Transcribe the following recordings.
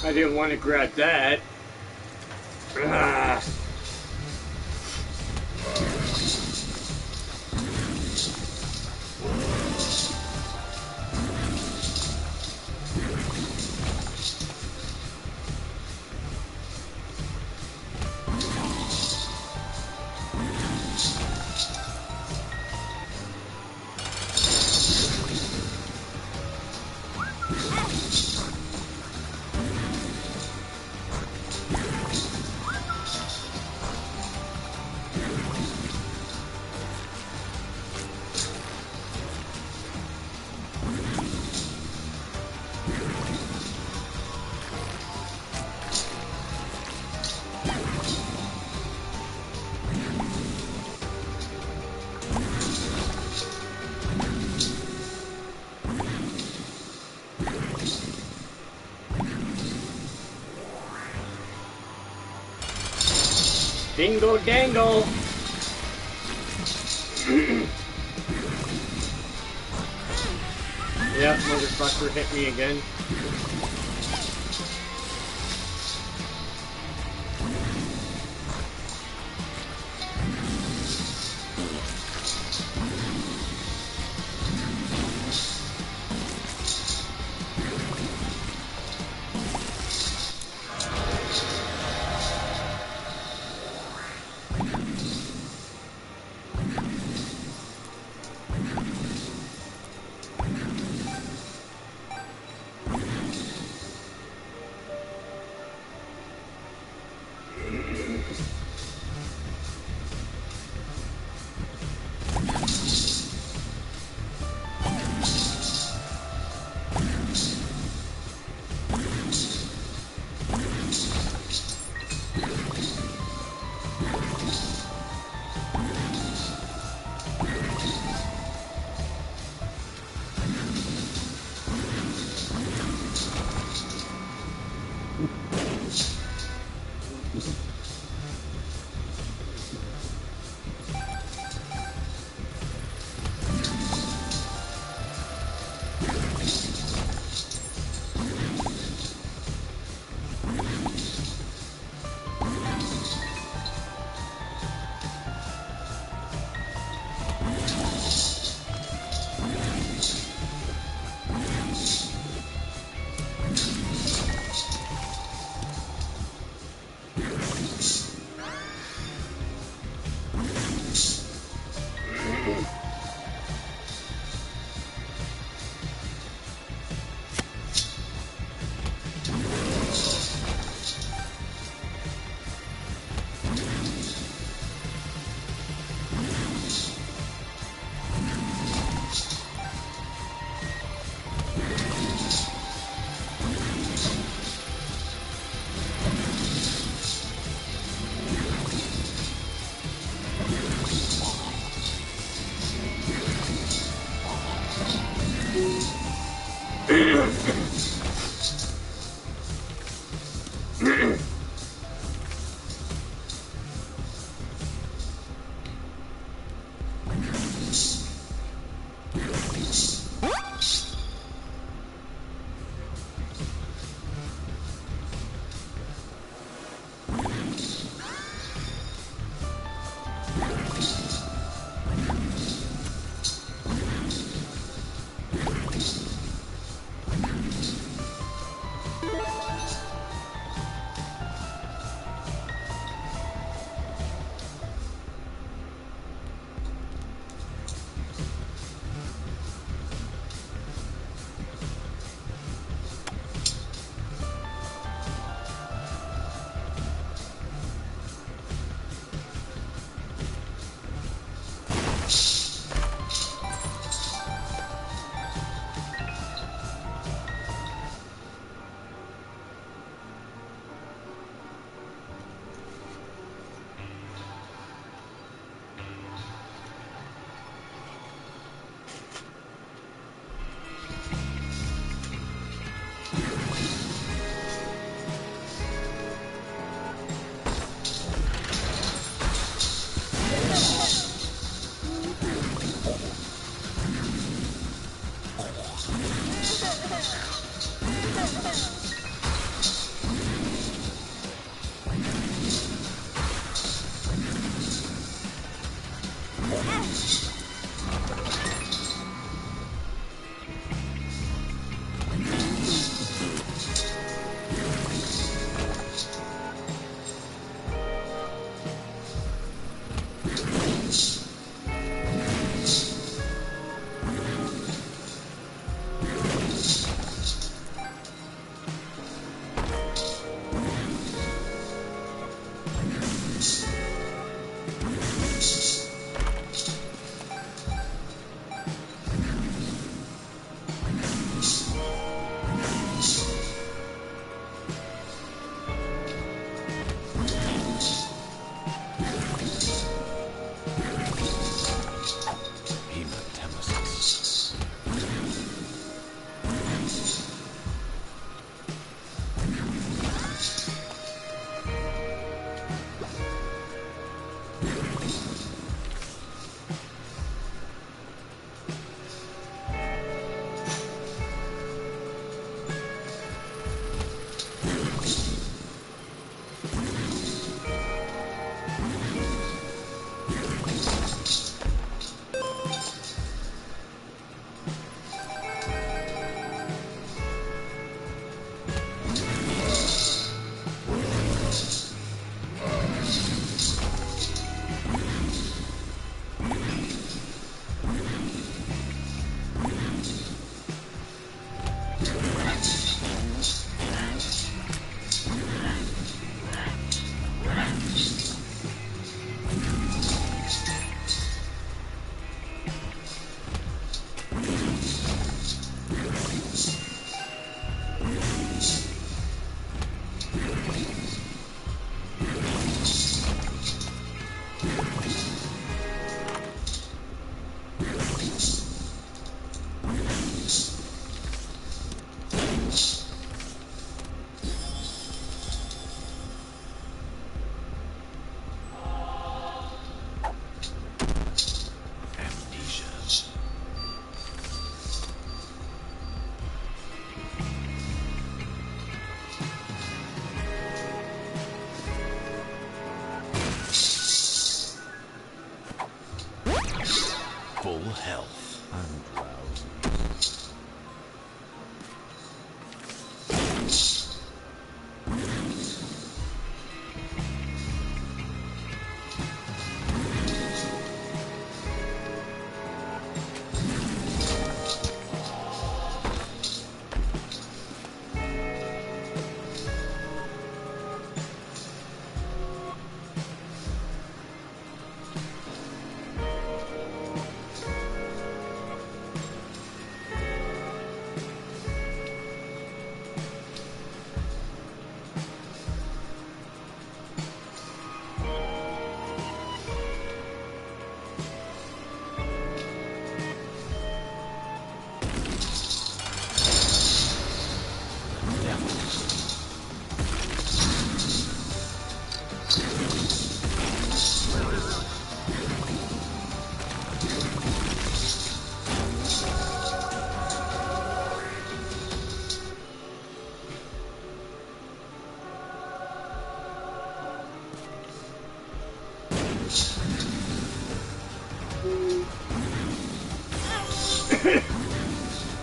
I didn't want to grab that. Ah. Dingle dangle! Yep, motherfucker hit me again. Full health. I'm drowsy.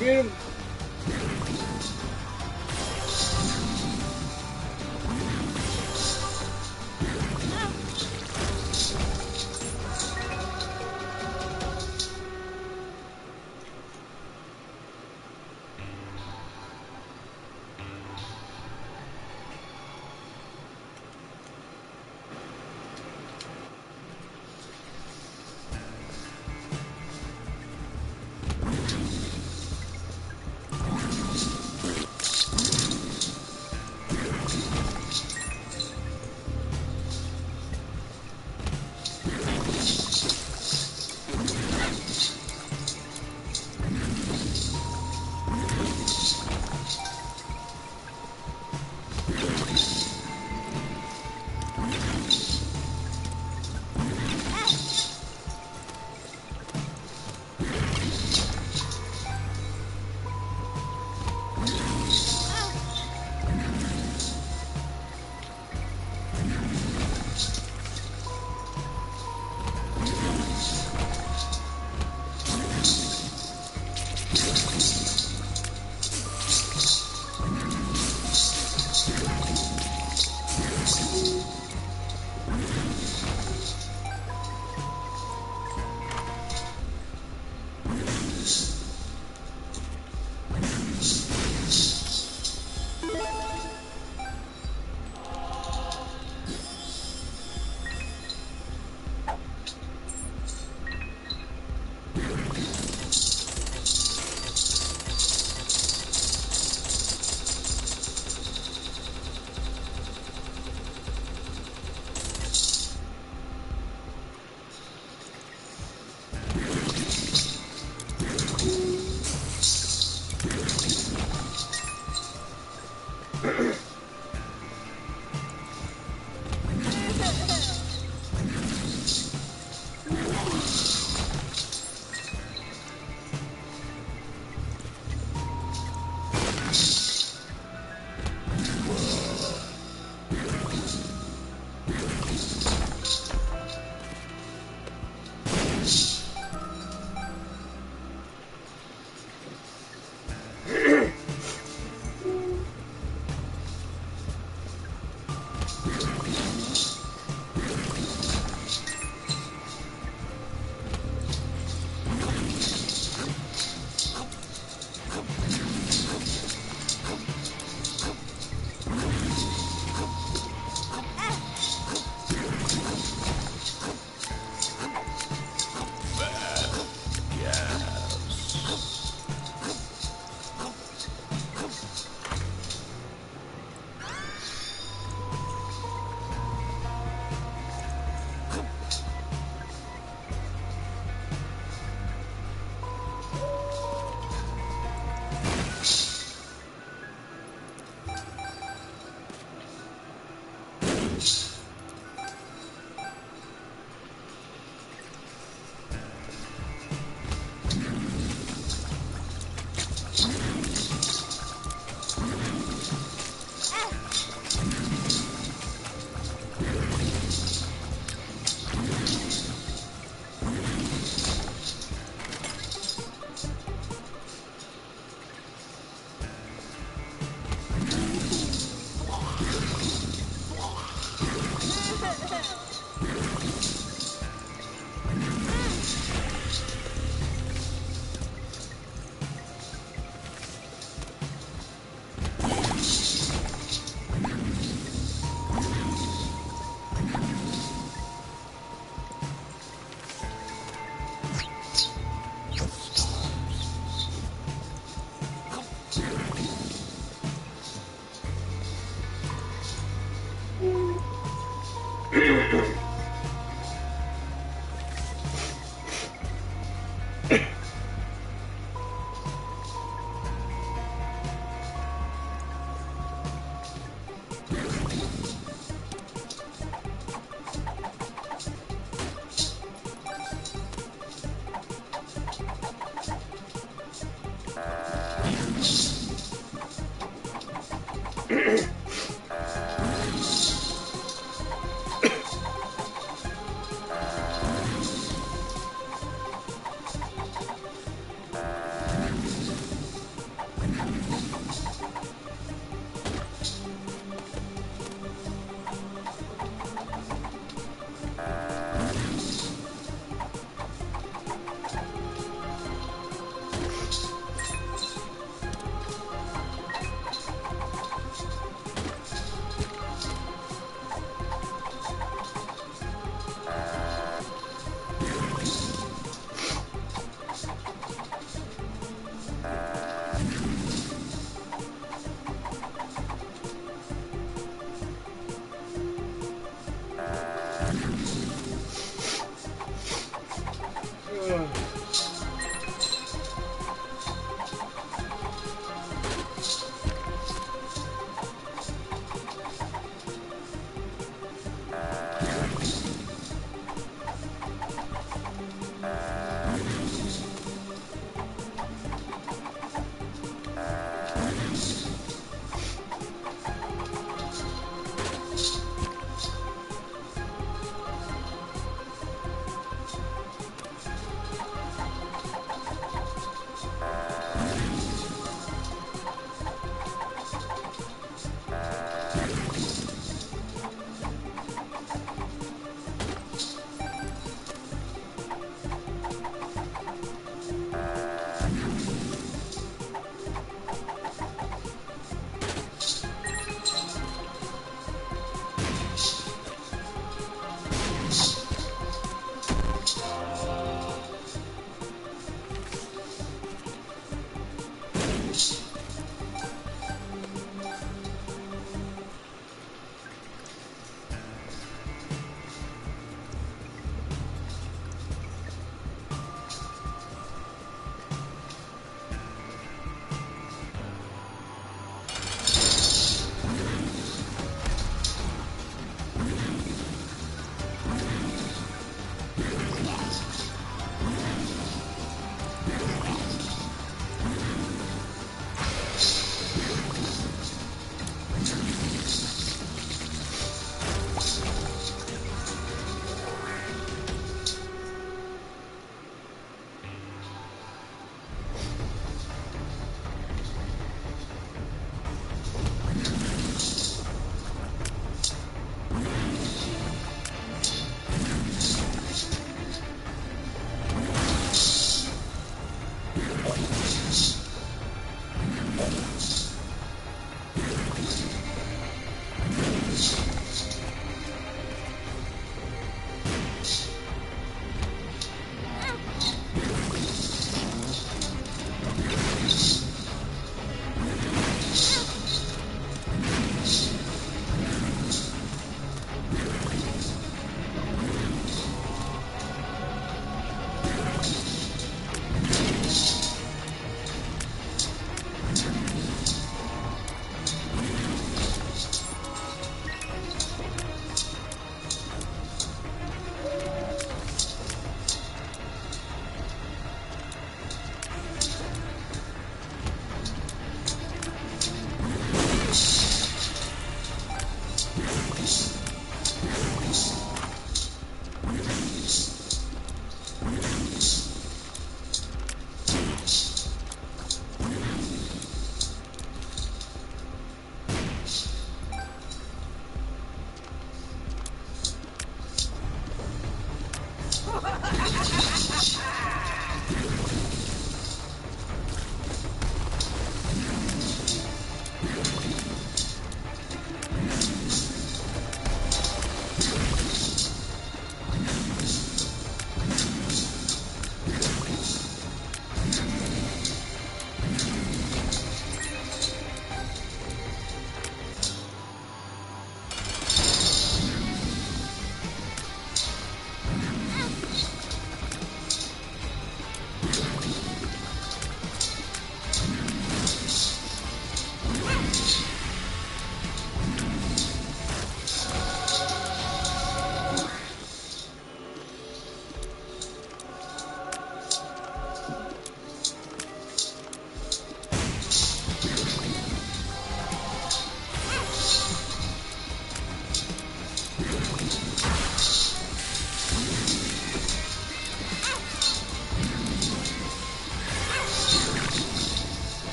Get him!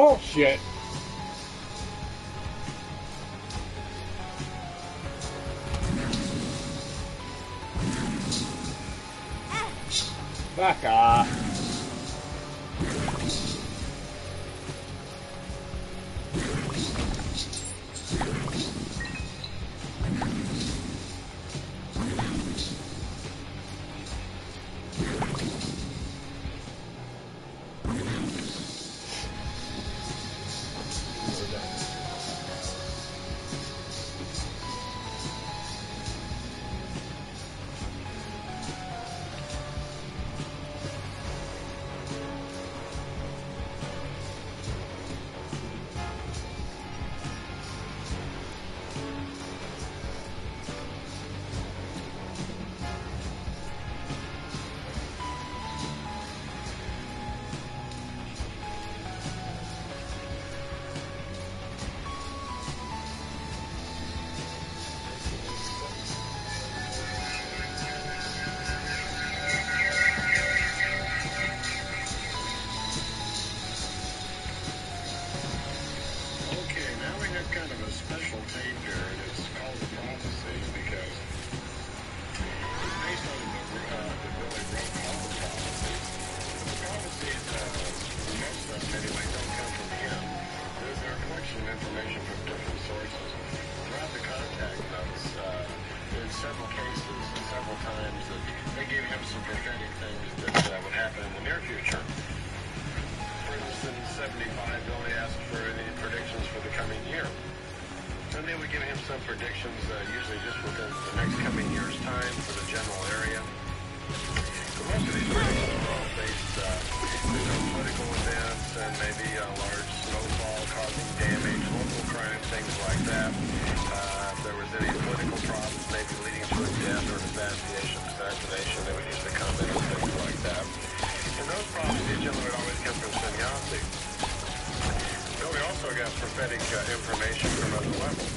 bullshit. Back off. Information from other levels.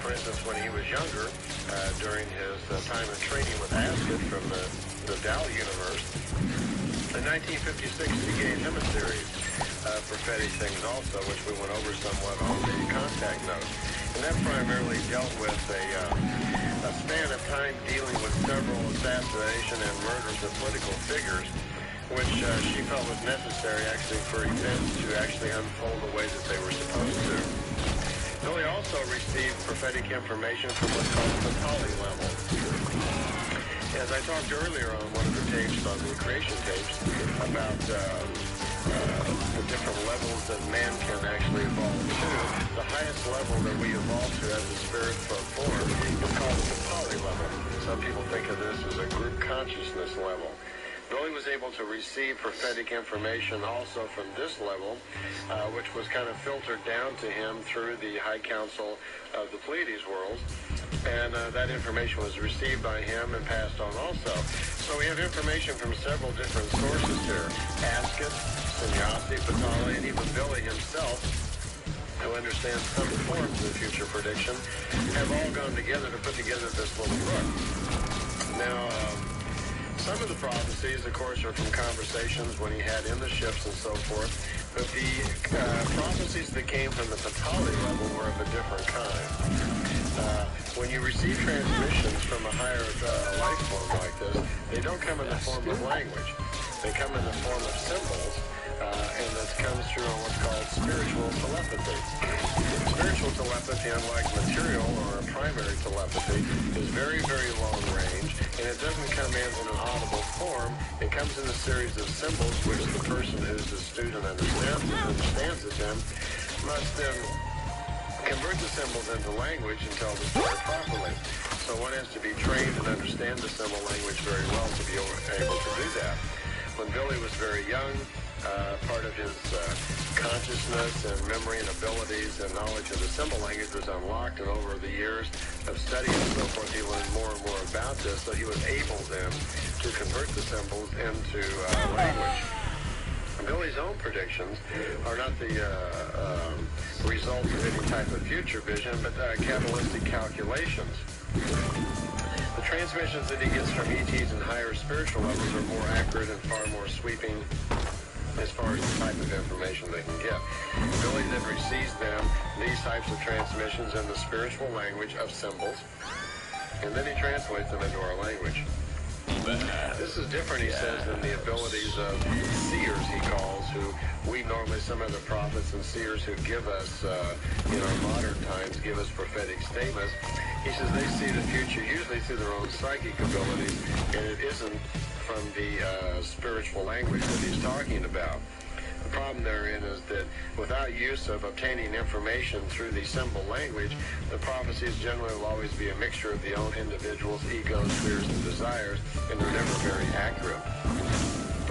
For instance, when he was younger, during his time of training with Ascot from the Dow universe, in 1956 he gave him a series of prophetic things also, which we went over somewhat on the contact note. And that primarily dealt with a span of time dealing with several assassination and murders of political figures, which she felt was necessary actually for events to actually unfold the way that they were supposed to. Billy also received prophetic information from what's called the Patali level. As I talked earlier on one of the tapes, on the creation tapes, about the different levels that man can actually evolve to, the highest level that we evolve to as a spirit form is called the Patali level. Some people think of this as a group consciousness level. Billy was able to receive prophetic information also from this level, which was kind of filtered down to him through the High Council of the Pleiades world. And that information was received by him and passed on also. So we have information from several different sources here. Ascot, Sannyasi, Patali, and even Billy himself, who understands some forms of future prediction, have all gone together to put together this little book. Now, some of the prophecies, of course, are from conversations when he had in the ships and so forth. But the prophecies that came from the Patali level were of a different kind. When you receive transmissions from a higher life form like this, they don't come in the form of language. They come in the form of symbols, and that comes through on what's called spiritual telepathy. Spiritual telepathy, unlike material or primary telepathy, is very, very long range, and it doesn't come in an audible form. It comes in a series of symbols, which the person who's a student understands it then, must then convert the symbols into language and tell the story properly. So one has to be trained and understand the symbol language very well to be able to do that. When Billy was very young, part of his consciousness and memory and abilities and knowledge of the symbol language was unlocked, and over the years of study and so forth, he learned more and more about this, so he was able then to convert the symbols into language. Billy's own predictions are not the result of any type of future vision, but Kabbalistic calculations. The transmissions that he gets from ETs and higher spiritual levels are more accurate and far more sweeping as far as the type of information they can get. Billy then receives them, these types of transmissions, in the spiritual language of symbols, and then he translates them into our language. This is different, he says, than the abilities of seers, he calls, who we normally, some of the prophets and seers who give us, in our modern times, give us prophetic statements. He says they see the future usually through their own psychic abilities, and it isn't from the spiritual language that he's talking about. The problem therein is that without use of obtaining information through the symbol language, the prophecies generally will always be a mixture of the own individual's egos, fears, and desires, and they're never very accurate.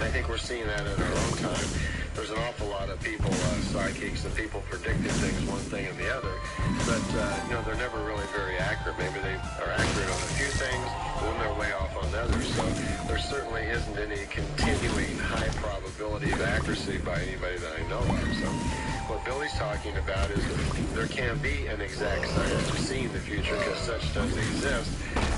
I think we're seeing that in our own time. There's an awful lot of people, psychics, and people predicting things, one thing and the other, but, they're never really very accurate. Maybe they are accurate on a few things, but then they're way off on others. So there certainly isn't any continuing high probability of accuracy by anybody that I know of. So what Billy's talking about is there can be an exact science of seeing the future, because such does exist,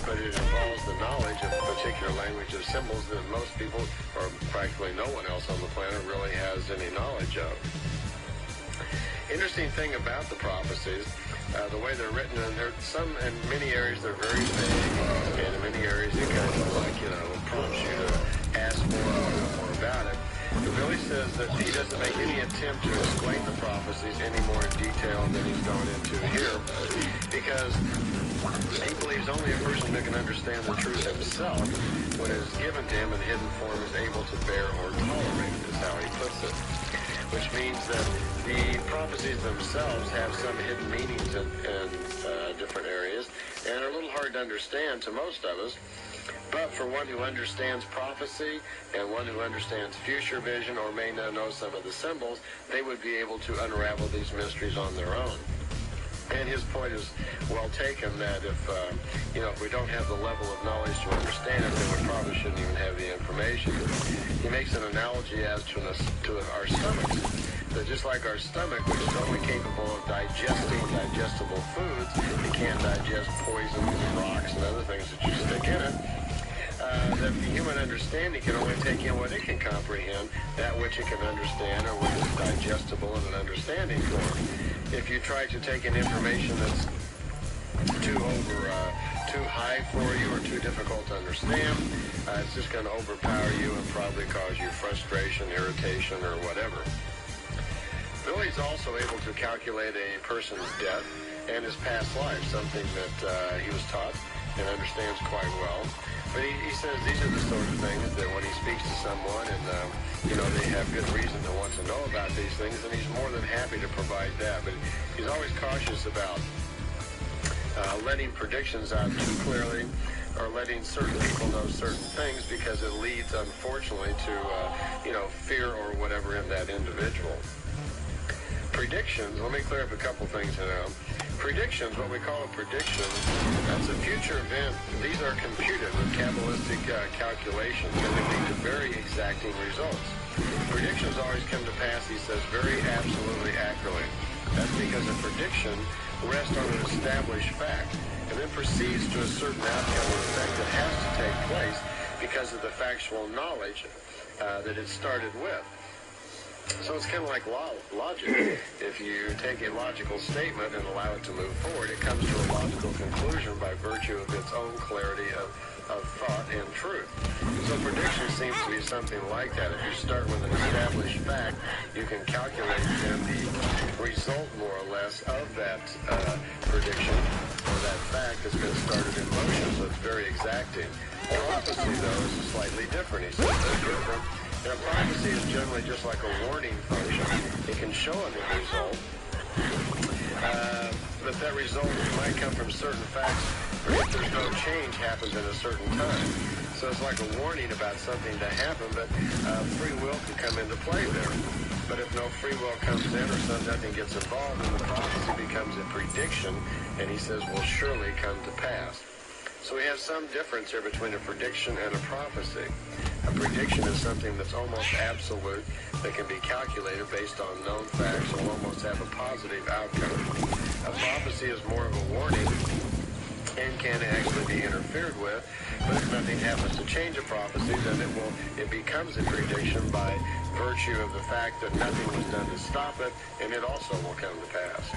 but it involves the knowledge of a particular language of symbols that most people, or practically no one else on the planet, really has any knowledge of. Interesting thing about the prophecies, the way they're written, and in many areas they're very vague, and in many areas it kind of prompts you to ask more about it. But Billy says that he doesn't make any attempt to explain the prophecies any more in detail than he's gone into here, because he believes only a person that can understand the truth himself, when it is given to him in hidden form, is able to bear or tolerate, is how he puts it. Which means that the prophecies themselves have some hidden meanings in different areas, and are a little hard to understand to most of us. But for one who understands prophecy and one who understands future vision, or may not know some of the symbols, they would be able to unravel these mysteries on their own. And his point is well taken, that if we don't have the level of knowledge to understand it, then we probably shouldn't even have the information. He makes an analogy as to our stomachs, that just like our stomach, which is only capable of digesting digestible foods, it can't digest poisons and rocks and other things that you stick in it, that the human understanding can only take in what it can comprehend, that which it can understand, or what is digestible in an understanding form. If you try to take in information that's too high for you or too difficult to understand, it's just going to overpower you and probably cause you frustration, irritation, or whatever. Billy's also able to calculate a person's death and his past life, something that he was taught and understands quite well. But he says these are the sort of things that when he speaks to someone and, they have good reason to want to know about these things, and he's more than happy to provide that. But he's always cautious about letting predictions out too clearly, or letting certain people know certain things, because it leads, unfortunately, to, fear or whatever in that individual. Predictions, let me clear up a couple things now. Predictions, what we call a prediction, that's a future event. These are computed with Kabbalistic calculations, and they lead to very exacting results. Predictions always come to pass, he says, very absolutely accurately. That's because a prediction rests on an established fact, and then proceeds to a certain outcome or effect that has to take place because of the factual knowledge that it started with. So it's kind of like logic. If you take a logical statement and allow it to move forward, it comes to a logical conclusion by virtue of its own clarity of thought and truth. So prediction seems to be something like that. If you start with an established fact, you can calculate then the result, more or less, of that prediction or that fact that's been started in motion. So it's very exacting. Prophecy, though, is slightly different. He says it's different. And a prophecy is generally just like a warning function. It can show an end result, but that result might come from certain facts, or if there's no change happens in a certain time. So it's like a warning about something to happen, but free will can come into play there. But if no free will comes in, or nothing gets involved, then the prophecy becomes a prediction, and he says will surely come to pass. So we have some difference here between a prediction and a prophecy. A prediction is something that's almost absolute, that can be calculated based on known facts, will almost have a positive outcome. A prophecy is more of a warning, and can actually be interfered with. But if nothing happens to change a prophecy, then it becomes a prediction by virtue of the fact that nothing was done to stop it, and it also will come to pass.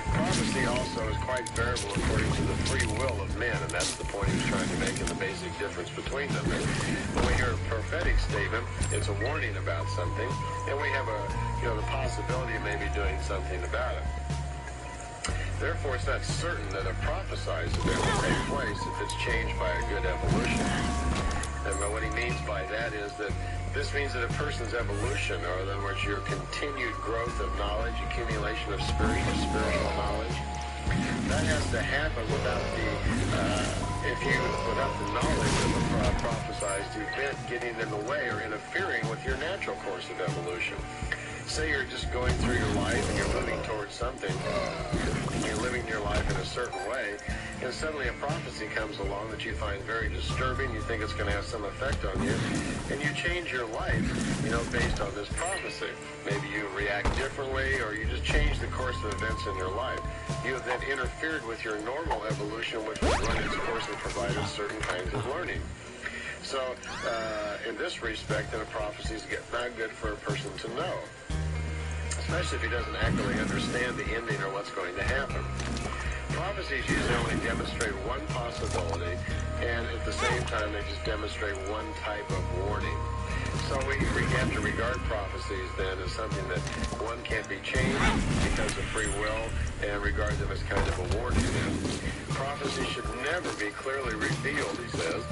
Prophecy also is quite variable according to the free will of men, and that's the point he's trying to make in the basic difference between them. And when we hear a prophetic statement, it's a warning about something, and we have the possibility of maybe doing something about it. Therefore, it's not certain that a prophesied event will take place if it's changed by a good evolution. And what he means by that is that this means that a person's evolution, or in other words, your continued growth of knowledge, accumulation of spiritual knowledge, that has to happen without the knowledge of a prophesied event getting in the way or interfering with your natural course of evolution. Say you're just going through your life and you're moving towards something, you're living your life in a certain way, and suddenly a prophecy comes along that you find very disturbing, you think it's going to have some effect on you, and you change your life, based on this prophecy. Maybe you react differently, or you just change the course of events in your life. You have then interfered with your normal evolution, which would run its course and provided certain kinds of learning. So, in this respect, then a prophecy is not good for a person to know, especially if he doesn't actually understand the ending or what's going to happen. Prophecies usually only demonstrate one possibility, and at the same time, they just demonstrate one type of warning. So we have to regard prophecies then as something that one can't be changed because of free will, and regard them as kind of a warning then. Prophecies should never be clearly revealed, he says,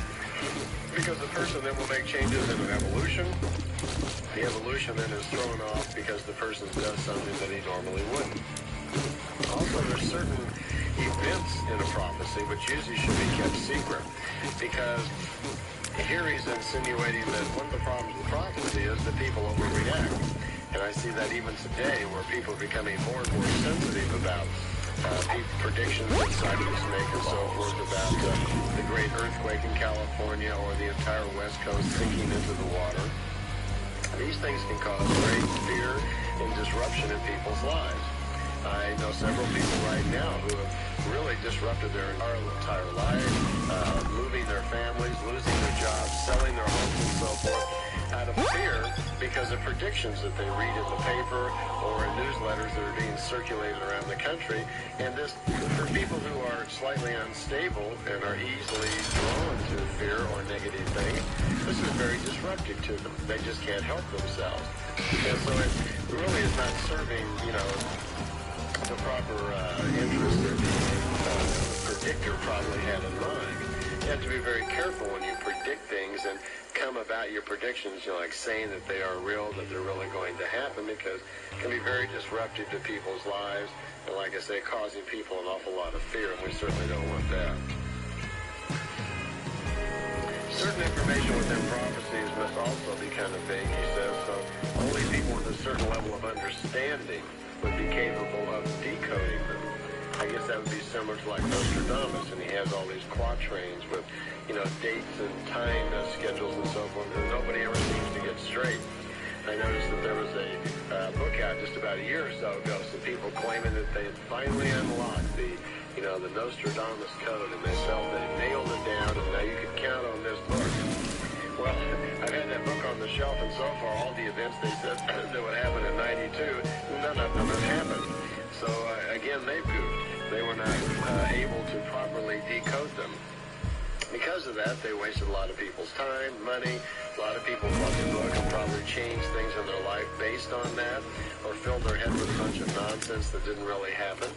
because the person then will make changes in an evolution. The evolution then is thrown off because the person does something that he normally wouldn't. Also, there's certain events in a prophecy which usually should be kept secret, because here he's insinuating that one of the problems with prophecy is that people overreact. And I see that even today, where people are becoming more and more sensitive about predictions that scientists make and so forth about the great earthquake in California or the entire West Coast sinking into the water. These things can cause great fear and disruption in people's lives. I know several people right now who have really disrupted their entire lives, moving their families, losing their jobs, selling their homes and so forth, out of fear because of predictions that they read in the paper or in newsletters that are being circulated around the country. And this, for people who are slightly unstable and are easily drawn to fear or negative things, this is very disruptive to them. They just can't help themselves. And so it really is not serving, the proper interest that the predictor probably had in mind. You have to be very careful when you predict things and come about your predictions, like saying that they are real, that they're really going to happen, because it can be very disruptive to people's lives, and like I say, causing people an awful lot of fear, and we certainly don't want that. Certain information within prophecies must also be kind of vague, he says, so only people with a certain level of understanding would be capable of decoding them. I guess that would be similar to like Nostradamus, and he has all these quatrains with, dates and time schedules and so forth, and nobody ever seems to get straight. I noticed that there was a book out just about a year or so ago, some people claiming that they had finally unlocked the Nostradamus code, and they felt they nailed it down, and now you could count on this book. Well, I've had that book on the shelf, and so far all the events they said that would happen in 92, none of them have happened. So, again, they goofed. They were not able to properly decode them. Because of that, they wasted a lot of people's time, money. A lot of people bought the book and probably changed things in their life based on that, or filled their head with a bunch of nonsense that didn't really happen.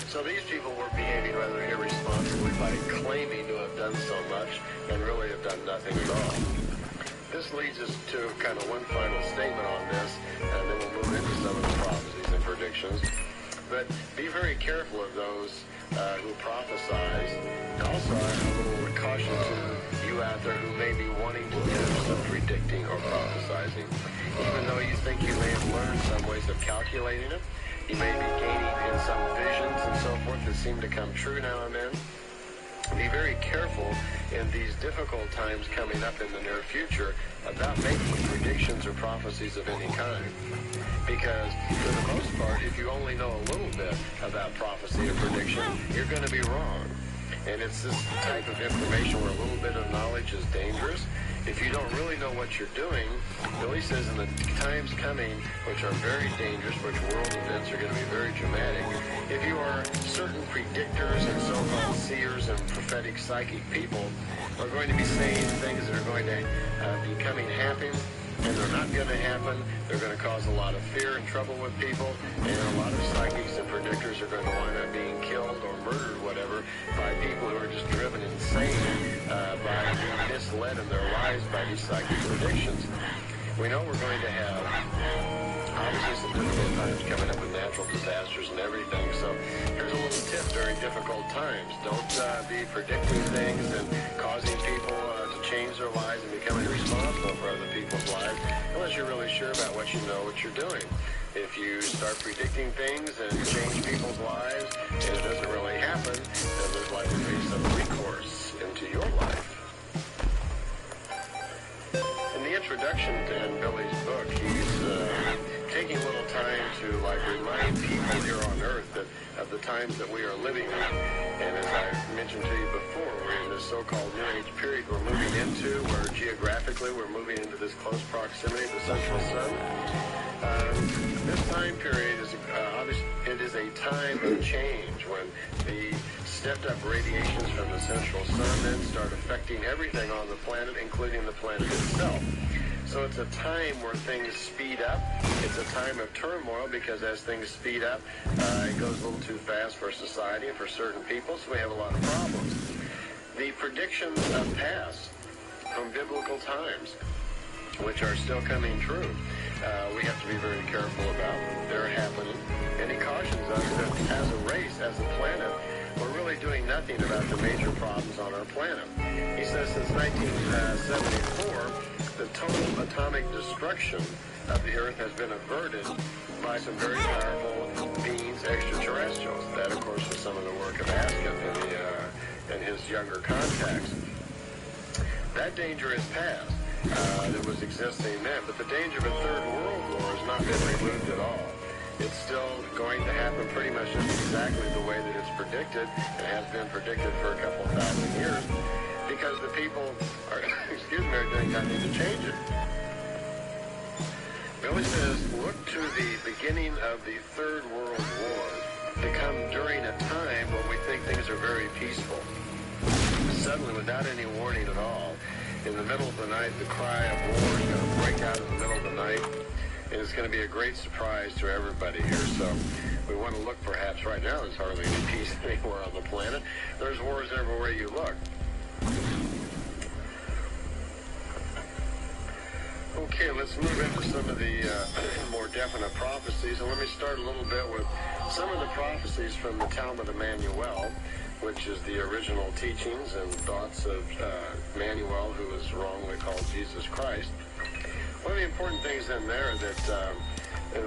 So these people were behaving rather irresponsibly by claiming to have done so much and really have done nothing at all. This leads us to kind of one final statement on this, and then we'll move into some of the prophecies and predictions. But be very careful of those who prophesize. And also, a little caution to you out there who may be wanting to do some predicting or prophesizing. Even though you think you may have learned some ways of calculating it, you may be gaining in some visions and so forth that seem to come true now and then. Be very careful in these difficult times coming up in the near future about making predictions or prophecies of any kind. Because, for the most part, if you only know a little bit about prophecy or prediction, you're going to be wrong. And it's this type of information where a little bit of knowledge is dangerous. If you don't really know what you're doing, Billy says in the times coming, which are very dangerous, which world events are going to be very dramatic, if you are certain predictors and so-called seers and prophetic psychic people are going to be saying things that are going to be coming happen, and they're not going to happen. They're going to cause a lot of fear and trouble with people, and a lot of psychics and predictors are going to wind up being killed or murdered, whatever, by people who are just driven insane by being misled in their lives by these psychic predictions. We know we're going to have obviously some difficult times coming up with natural disasters and everything. So here's a little tip during difficult times. Don't be predicting things and causing people to change their lives and becoming responsible for other people's lives unless you're really sure about what you know what you're doing. If you start predicting things and change people's lives and it doesn't really happen, then there's likely to be some recourse into your life. In the introduction to Billy's book, he's taking a little time to remind people here on Earth that of the times that we are living in. And as I mentioned to you before, we're in this so-called New Age period we're moving into, where geographically we're moving into this close proximity to the central sun. This time period is obviously it is a time of change when the stepped-up radiations from the central sun then start affecting everything on the planet, including the planet itself. So it's a time where things speed up. It's a time of turmoil because as things speed up, it goes a little too fast for society and for certain people, so we have a lot of problems. The predictions of past from biblical times, which are still coming true, we have to be very careful about. They're happening. And he cautions us that as a race, as a planet, we're really doing nothing about the major problems on our planet. He says since 1974, the total atomic destruction of the Earth has been averted by some very powerful beings, extraterrestrials. That, of course, was some of the work of Askin and his younger contacts. That danger is past. That was existing then, but the danger of a third world war has not been removed at all. It's still going to happen pretty much just exactly the way that it's predicted. It has been predicted for a couple of thousand years because the people are, are doing nothing to change it. Billy says, look to the beginning of the Third World War to come during a time when we think things are very peaceful. Suddenly, without any warning at all, in the middle of the night, the cry of war is going to break out in the middle of the night. And it's going to be a great surprise to everybody here. So we want to look, perhaps right now there's hardly any peace anywhere on the planet. There's wars everywhere you look. Okay, let's move into some of the more definite prophecies. And let me start a little bit with some of the prophecies from the Talmud of Manuel, which is the original teachings and thoughts of Manuel, who is wrongly called Jesus Christ. One of the important things in there that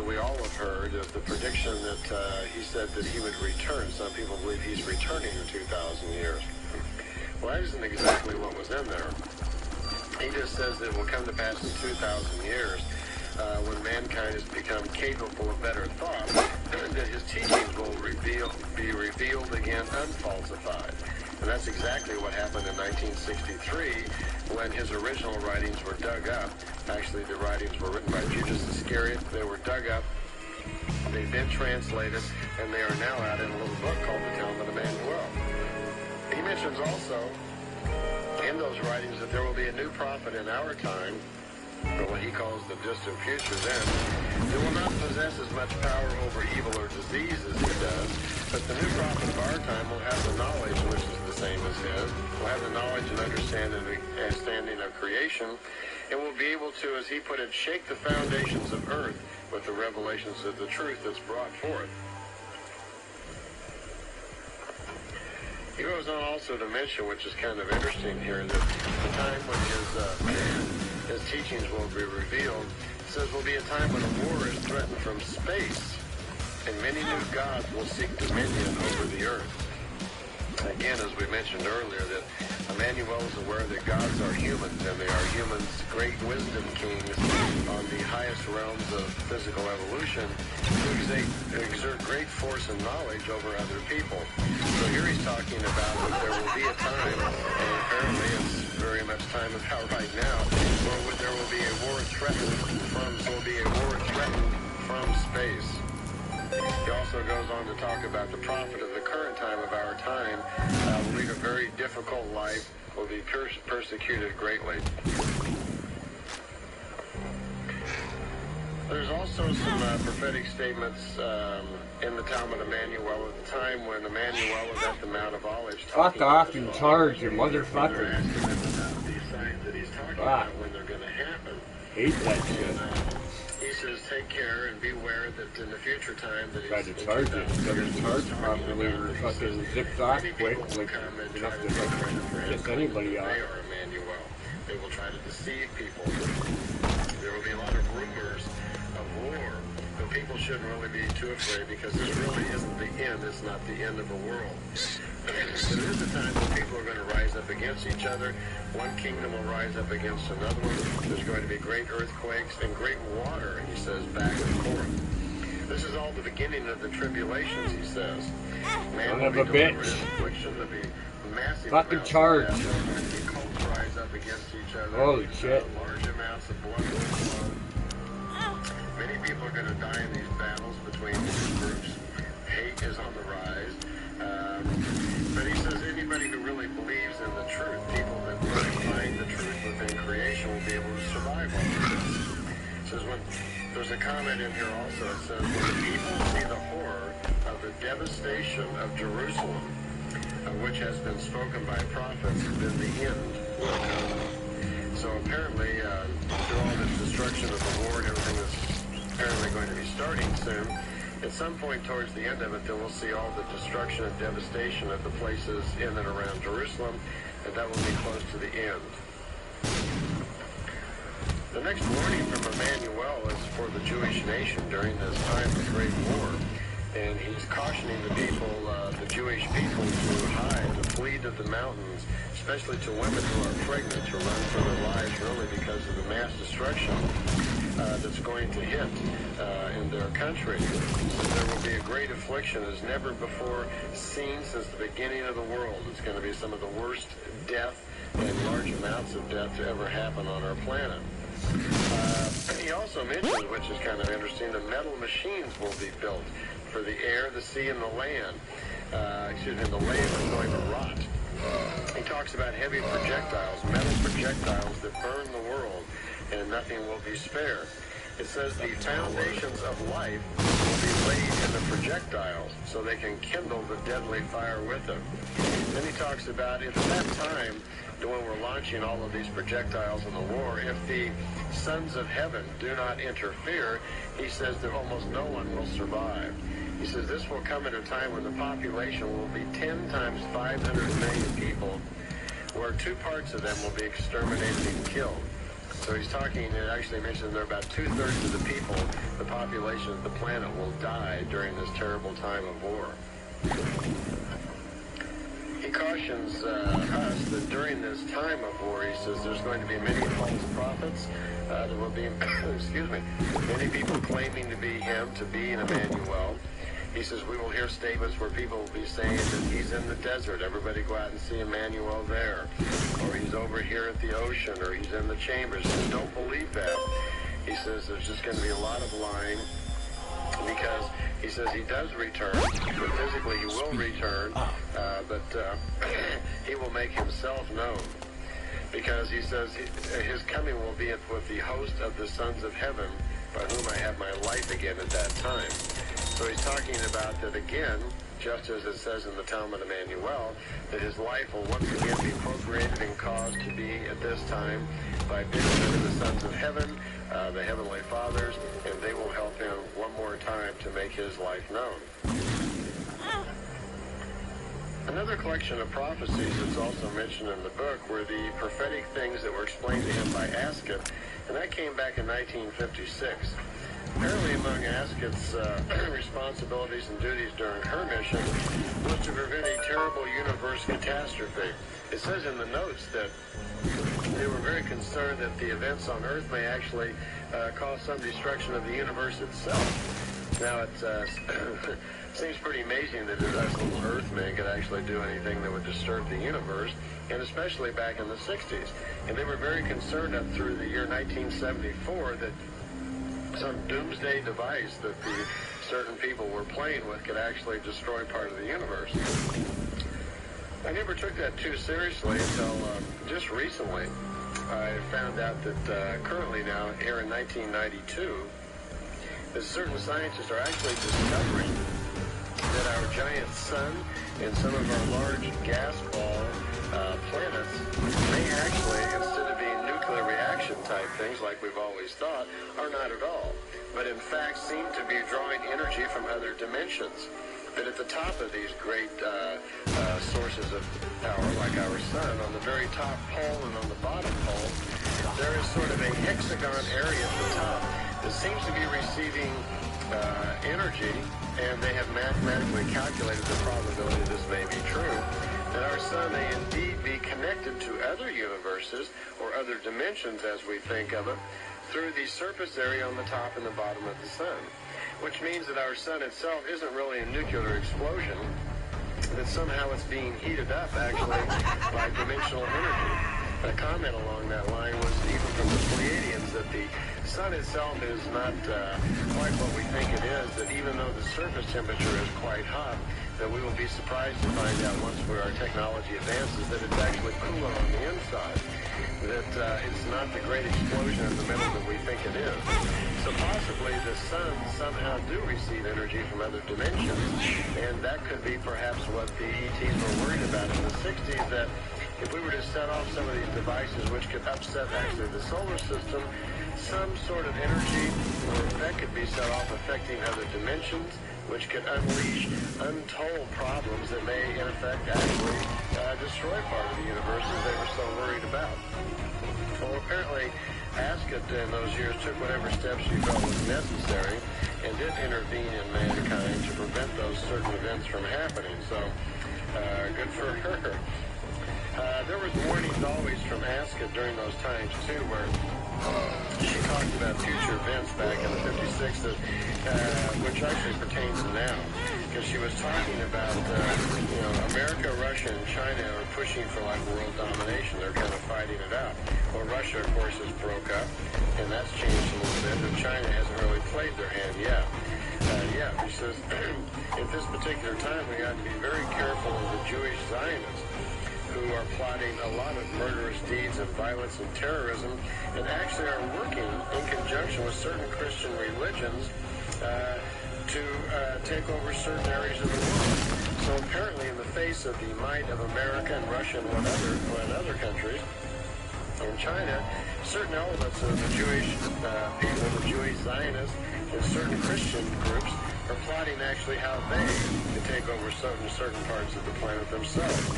we all have heard is the prediction that he said that he would return. Some people believe he's returning in 2,000 years. Well, that isn't exactly what was in there. He just says that it will come to pass in 2,000 years when mankind has become capable of better thought, that his teachings will be revealed again unfalsified. And that's exactly what happened in 1963 when his original writings were dug up. Actually, the writings were written by Judas Iscariot. They were dug up. They've been translated, and they are now out in a little book called the Talmud of Manuel. He mentions also in those writings that there will be a new prophet in our time, or what he calls the distant future then, who will not possess as much power over evil or disease as he does, but the new prophet of our time will have the knowledge which is the same as his, will have the knowledge and understanding of creation, and will be able to, as he put it, shake the foundations of earth with the revelations of the truth that's brought forth. He goes on also to mention, which is kind of interesting here, that the time when his teachings will be revealed, it says will be a time when a war is threatened from space, and many new gods will seek dominion over the earth. Again, as we mentioned earlier, that Emmanuel is aware that gods are humans, and they are humans' great wisdom kings on the highest realms of physical evolution who exert great force and knowledge over other people. So here he's talking about that there will be a time, and apparently it's very much time about right now, where there will be a war threatened from space. He also goes on to talk about the prophet of the current time of our time will lead a very difficult life, will be persecuted greatly. There's also some prophetic statements in the Talmud Emmanuel at the time when Emmanuel was at the Mount of Olives. Fuck off and charge, you motherfucker. These signs that he's talking about when they're going to happen. Hate that shit. He says, take care and beware that in the future time that Tried to charge it, doesn't charge properly or fucking zipped off quick, like enough to fucking piss anybody off. They are Emmanuel. They will try to deceive people. There will be a lot of rumors of war, but people shouldn't really be too afraid because this really isn't the end. It's not the end of the world. But it is a time when people are going to rise up against each other. One kingdom will rise up against another one. There's going to be great earthquakes and great water, he says, back and forth. This is all the beginning of the tribulations, he says. Man will be delivered in affliction. There'll be massive fucking charge. Cults rise up against each other. Holy shit. Large amounts of blood will flow. Many people are going to die in these battles between these groups. Hate is on the rise. But he says anybody who really believes in the truth, people that really find the truth within creation will be able to survive all of this. It says when there's a comment in here also, it says when the people see the horror of the devastation of Jerusalem, which has been spoken by prophets, then the end will come. So apparently, through all this destruction of the war and everything that's apparently going to be starting soon, at some point towards the end of it, then we'll see all the destruction and devastation of the places in and around Jerusalem, and that will be close to the end. The next warning from Emmanuel is for the Jewish nation during this time of great war, and he's cautioning the people, the Jewish people, to hide, to flee to the mountains, especially to women who are pregnant, to run for their lives, really, because of the mass destruction that's going to hit in their country. So there will be a great affliction as never before seen since the beginning of the world. It's going to be some of the worst death and large amounts of death to ever happen on our planet. He also mentions, which is kind of interesting, that metal machines will be built for the air, the sea, and the land. The land is going to rot. He talks about heavy projectiles, metal projectiles that burn the world, and nothing will be spared. It says the foundations of life will be laid in the projectiles so they can kindle the deadly fire with them. Then he talks about at that time, when we're launching all of these projectiles in the war, if the sons of heaven do not interfere, he says that almost no one will survive. He says this will come at a time when the population will be 10 times 500 million people, where 2 parts of them will be exterminated and killed. So he's talking, it actually mentions there are about 2/3 of the people, the population of the planet will die during this terrible time of war. He cautions us that during this time of war, he says there's going to be many false prophets. There will be, many people claiming to be him, to be an Emmanuel. He says we will hear statements where people will be saying that he's in the desert. Everybody go out and see Emmanuel there. Or he's over here at the ocean, or he's in the chambers. He says, don't believe that. He says there's just going to be a lot of lying because he says he does return. But physically he will return, but he will make himself known. Because he says his coming will be with the host of the sons of heaven, by whom I have my life again at that time. So he's talking about that again, just as it says in the Talmud Emmanuel, that his life will once again be procreated and caused to be at this time by benefit of the sons of heaven, the heavenly fathers, and they will help him one more time to make his life known. Another collection of prophecies that's also mentioned in the book were the prophetic things that were explained to him by Ascot, and that came back in 1956. Apparently among Ascot's responsibilities and duties during her mission was to prevent a terrible universe catastrophe. It says in the notes that they were very concerned that the events on Earth may actually cause some destruction of the universe itself. Now, it seems pretty amazing that us little Earthmen could actually do anything that would disturb the universe, and especially back in the 60s. And they were very concerned up through the year 1974 that some doomsday device that the certain people were playing with could actually destroy part of the universe. I never took that too seriously until just recently. I found out that currently now, here in 1992, that certain scientists are actually discovering that our giant sun and some of our large gas ball planets may actually, instead of being nuclear reaction type things like we've always thought, are not at all, but in fact seem to be drawing energy from other dimensions. That at the top of these great sources of power, like our sun, on the very top pole and on the bottom pole, there is sort of a hexagon area at the top that seems to be receiving energy, and they have mathematically calculated the probability this may be true, that our sun may indeed be connected to other universes or other dimensions as we think of it through the surface area on the top and the bottom of the sun. Which means that our sun itself isn't really a nuclear explosion, that somehow it's being heated up actually by dimensional energy. A comment along that line was even from the Pleiadians that the sun itself is not quite what we think it is, that even though the surface temperature is quite hot, that we will be surprised to find out once our technology advances that it's actually cooler on the inside, that it's not the great explosion in the middle that we think it is. So possibly the sun somehow do receive energy from other dimensions, and that could be perhaps what the ETs were worried about in the 60s, that if we were to set off some of these devices which could upset actually the solar system, some sort of energy or effect could be set off affecting other dimensions, which could unleash untold problems that may in effect actually destroy part of the universe as they were so worried about. Well, apparently Ascot in those years took whatever steps she felt was necessary and did intervene in mankind to prevent those certain events from happening. So, good for her. There was warnings always from Ascot during those times, too, where she talked about future events back in the 56, which actually pertains to now. Because she was talking about, America, Russia, and China are pushing for, like, world domination. They're kind of fighting it out. Well, Russia, of course, has broke up, and that's changed a little bit, and China hasn't really played their hand yet. She says, at this particular time, we have to be very careful of the Jewish Zionists, who are plotting a lot of murderous deeds of violence and terrorism, and actually are working in conjunction with certain Christian religions to take over certain areas of the world. So apparently, in the face of the might of America and Russia and other countries, in China, certain elements of the Jewish people, the Jewish Zionists, and certain Christian groups are plotting actually how they can take over certain parts of the planet themselves.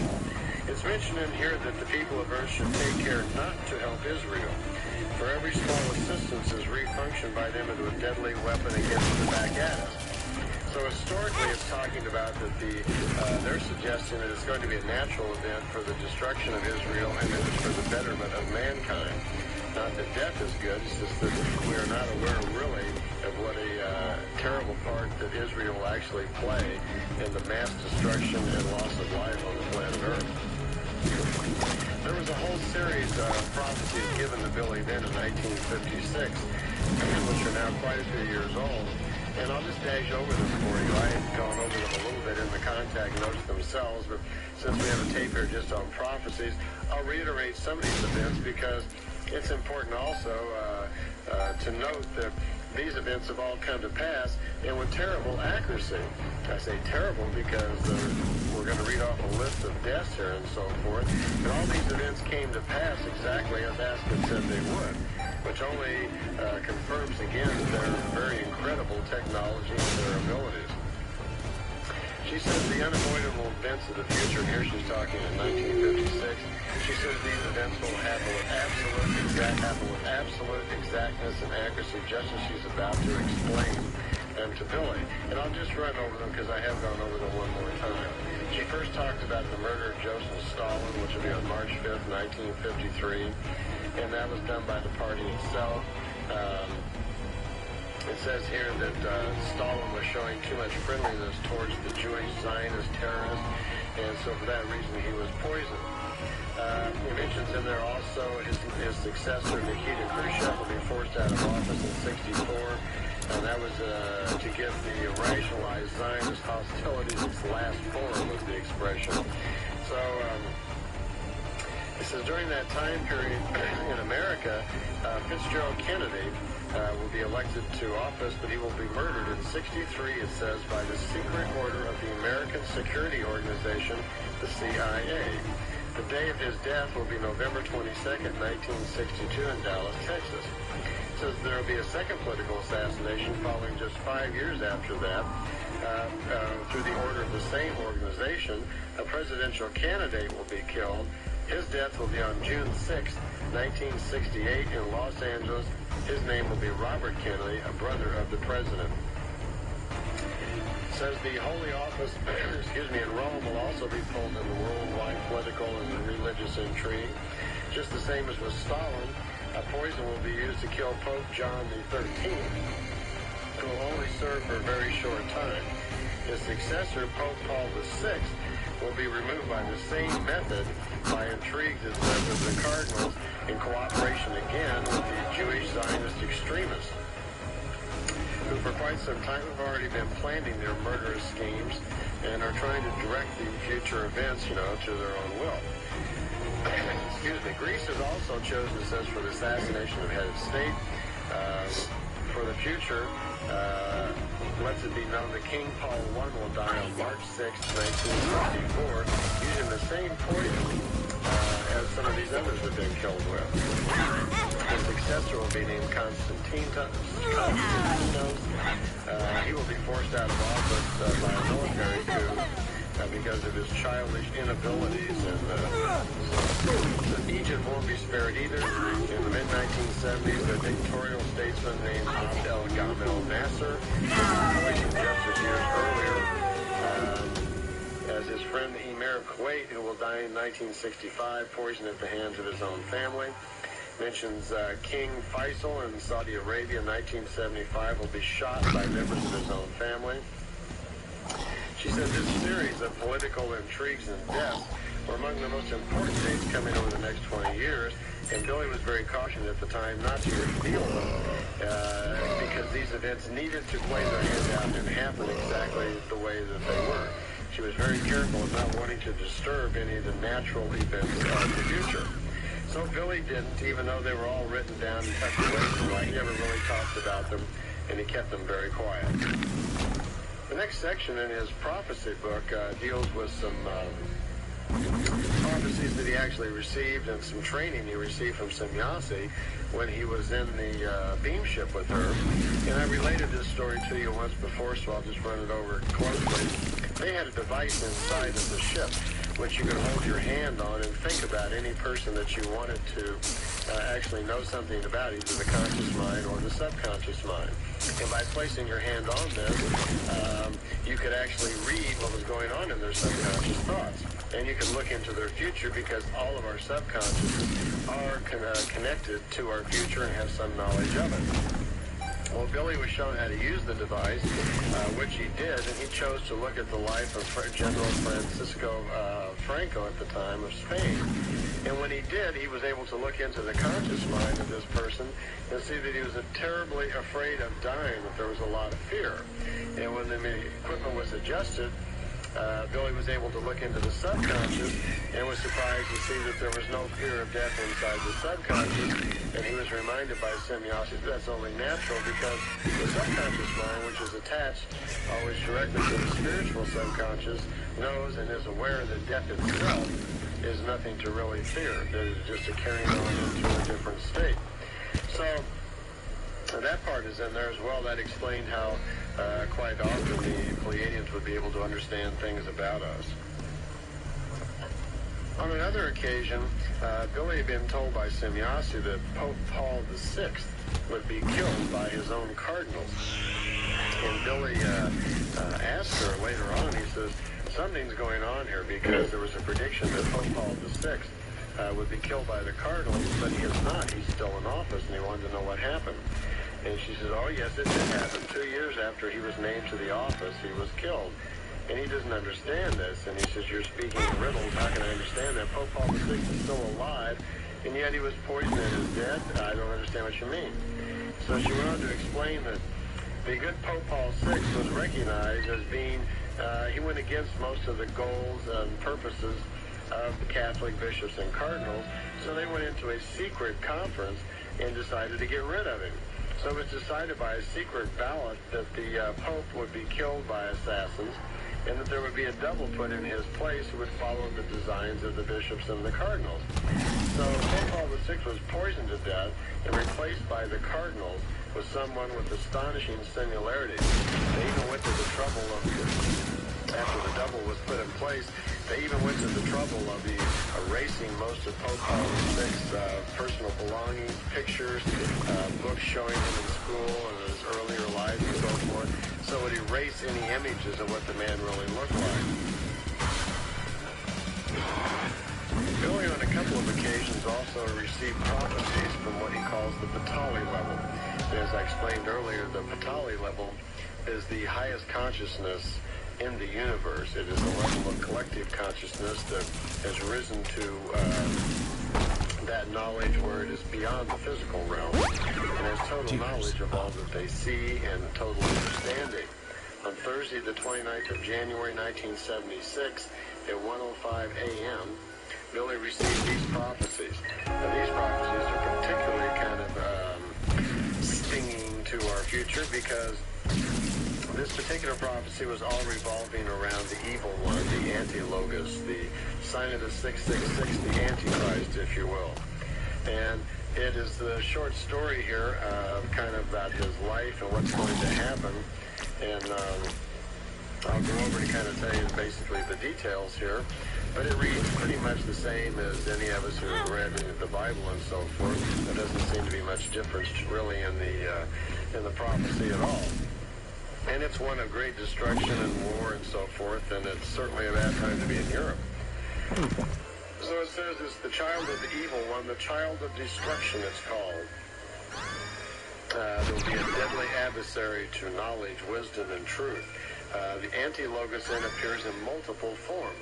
It's mentioned in here that the people of Earth should take care not to help Israel, for every small assistance is refunctioned by them into a deadly weapon against the back at us. So historically, it's talking about that they're suggesting that it's going to be a natural event for the destruction of Israel and that it's for the betterment of mankind. Not that death is good, it's just that we are not aware really of what a terrible part that Israel will actually play in the mass destruction and loss of life on the planet Earth. There was a whole series of prophecies given to Billy then in 1956, which are now quite a few years old. And I'll just dash over them for you. I had gone over them a little bit in the contact notes themselves, but since we have a tape here just on prophecies, I'll reiterate some of these events because it's important also to note that these events have all come to pass, and with terrible accuracy. I say terrible because we're going to read off a list of deaths here and so forth, and all these events came to pass exactly as Ascot said they would, which only confirms again their very incredible technology and their abilities. She says the unavoidable events of the future, and here she's talking in 1956, she says these events will happen with absolute exactness and accuracy, just as she's about to explain them to Billy. And I'll just run over them because I have gone over them one more time. She first talked about the murder of Joseph Stalin, which will be on March 5th, 1953, and that was done by the party itself. It says here that Stalin was showing too much friendliness towards the Jewish Zionist terrorists, and so for that reason he was poisoned. He mentions in there also his successor, Nikita Khrushchev, will be forced out of office in '64, and that was to give the racialized Zionist hostilities its last form, was the expression. So it says during that time period in America, Fitzgerald Kennedy will be elected to office, but he will be murdered in '63, it says, by the secret order of the American Security Organization, the CIA. The day of his death will be November 22nd, 1962 in Dallas, Texas. It says there will be a second political assassination following just 5 years after that. Through the order of the same organization, a presidential candidate will be killed. His death will be on June 6, 1968 in Los Angeles. His name will be Robert Kennedy, a brother of the president. It says the Holy Office, in Rome will also be pulled in the worldwide political and religious intrigue. Just the same as with Stalin, a poison will be used to kill Pope John XIII, who will only serve for a very short time. His successor, Pope Paul VI, will be removed by the same method by intrigues, it says, of the cardinals in cooperation again with the Jewish Zionist extremists, who for quite some time have already been planning their murderous schemes and are trying to direct the future events, to their own will. Greece has also chosen, it says, for the assassination of head of state. For the future, lets it be known that King Paul I will die on March 6, 1964, using the same poison as some of these others have been killed with. His successor will be named Constantinos. He will be forced out of office by a military coup because of his childish inabilities. And Egypt won't be spared either. In the mid-1970s, a dictatorial statesman named Abd el-Gamal Nasser was poisoned just a few years earlier. As his friend the Emir of Kuwait, who will die in 1965, poisoned at the hands of his own family. Mentions King Faisal in Saudi Arabia in 1975 will be shot by members of his own family. She said this series of political intrigues and deaths were among the most important dates coming over the next 20 years, and Billie was very cautious at the time not to reveal them because these events needed to play their hand out and happen exactly the way that they were. She was very careful of not wanting to disturb any of the natural events of the future. So Billie didn't, even though they were all written down and tucked away from light. He never really talked about them, and he kept them very quiet. The next section in his prophecy book deals with some prophecies that he actually received and some training he received from Semjase when he was in the beam ship with her. And I related this story to you once before, so I'll just run it over closely. They had a device inside of the ship which you could hold your hand on and think about any person that you wanted to actually know something about, either the conscious mind or the subconscious mind. And by placing your hand on this, you could actually read what was going on in their subconscious thoughts. And you can look into their future because all of our subconscious are connected to our future and have some knowledge of it. Well, Billie was shown how to use the device, which he did, and he chose to look at the life of General Francisco Franco at the time of Spain. And when he did, he was able to look into the conscious mind of this person and see that he was terribly afraid of dying, that there was a lot of fear. And when the equipment was adjusted, Billie was able to look into the subconscious and was surprised to see that there was no fear of death inside the subconscious. And he was reminded by Semjase that that's only natural because the subconscious mind, which is attached always directly to the spiritual subconscious, knows and is aware that death itself is nothing to really fear. That is just a carrying on into a different state. So that part is in there as well. That explained how quite often the Pleiadians would be able to understand things about us. On another occasion, Billie had been told by Semjase that Pope Paul VI would be killed by his own cardinals. And Billie asked her later on, he says, something's going on here, because there was a prediction that Pope Paul VI would be killed by the Cardinals, but he is not. He's still in office, and he wanted to know what happened. And she says, oh, yes, it did happen. 2 years after he was named to the office, he was killed. And he doesn't understand this. And he says, you're speaking in riddles. How can I understand that? Pope Paul VI is still alive, and yet he was poisoned and is dead? I don't understand what you mean. So she went on to explain that the good Pope Paul VI was recognized as being, he went against most of the goals and purposes of the Catholic bishops and cardinals, so they went into a secret conference and decided to get rid of him. So it was decided by a secret ballot that the Pope would be killed by assassins, and that there would be a double put in his place who would follow the designs of the bishops and the cardinals. So Pope Paul VI was poisoned to death and replaced by the cardinals with someone with astonishing similarities. They even went to the trouble of, after the double was put in place, they even went to the trouble of erasing most of Pope Paul VI's personal belongings, pictures, books showing him in school and his earlier life and so forth, so it erased any images of what the man really looked like. Billy, on a couple of occasions, also received prophecies from what he calls the Patali level. And as I explained earlier, the Patali level is the highest consciousness in the universe. It is a level of collective consciousness that has risen to that knowledge where it is beyond the physical realm and has total knowledge of all that they see and total understanding. On Thursday, the 29th of January, 1976, at 1:05 a.m., Billy received these prophecies. Now, these prophecies are particularly kind of stinging to our future, because this particular prophecy was all revolving around the evil one, the anti-logos, the sign of the 666, the Antichrist, if you will. And it is the short story here, kind of about his life and what's going to happen. And I'll go over to kind of tell you basically the details here. But it reads pretty much the same as any of us who have read the Bible and so forth. There doesn't seem to be much difference really in the prophecy at all. And it's one of great destruction and war and so forth, and it's certainly a bad time to be in Europe. So it says it's the child of the evil one, the child of destruction it's called. There will be a deadly adversary to knowledge, wisdom, and truth. The anti-logos then appears in multiple forms.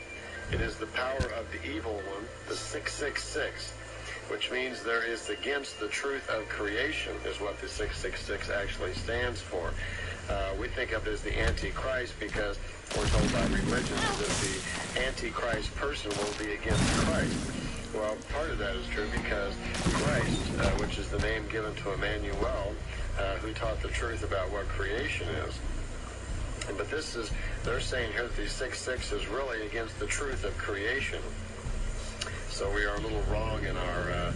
It is the power of the evil one, the 666, which means there is against the truth of creation, is what the 666 actually stands for. We think of it as the Antichrist because we're told by religion that the Antichrist person will be against Christ. Well, part of that is true because Christ, which is the name given to Emmanuel, who taught the truth about what creation is. But this is, they're saying here that the 666 is really against the truth of creation. So we are a little wrong in our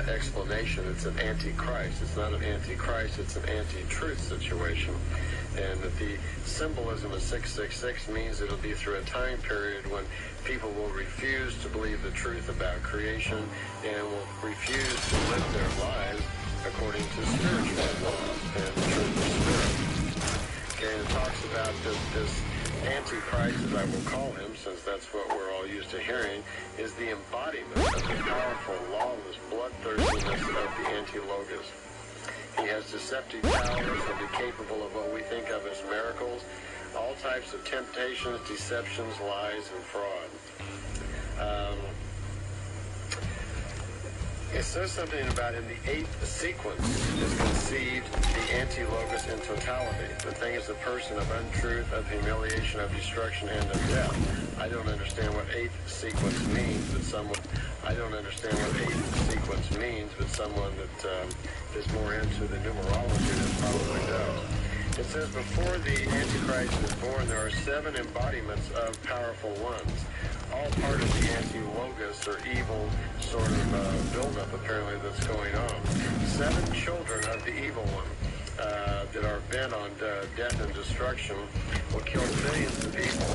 explanation. It's an antichrist. It's not an antichrist, it's an anti-truth situation. And that the symbolism of 666 means it'll be through a time period when people will refuse to believe the truth about creation and will refuse to live their lives according to spiritual laws and the truth of spirit. Okay, and it talks about this Antichrist, as I will call him, since that's what we're all used to hearing, is the embodiment of the powerful, lawless, bloodthirstiness of the anti-logos. He has deceptive powers and be capable of what we think of as miracles, all types of temptations, deceptions, lies, and fraud. It says something about in the 8th sequence is conceived the anti-logos in totality. The thing is the person of untruth, of humiliation, of destruction, and of death. I don't understand what 8th sequence means, but someone that is more into the numerology than probably does. It says before the Antichrist is born, there are 7 embodiments of powerful ones, all part of the anti-logos or evil sort of buildup apparently that's going on. 7 children of the evil one that are bent on death and destruction will kill millions of people.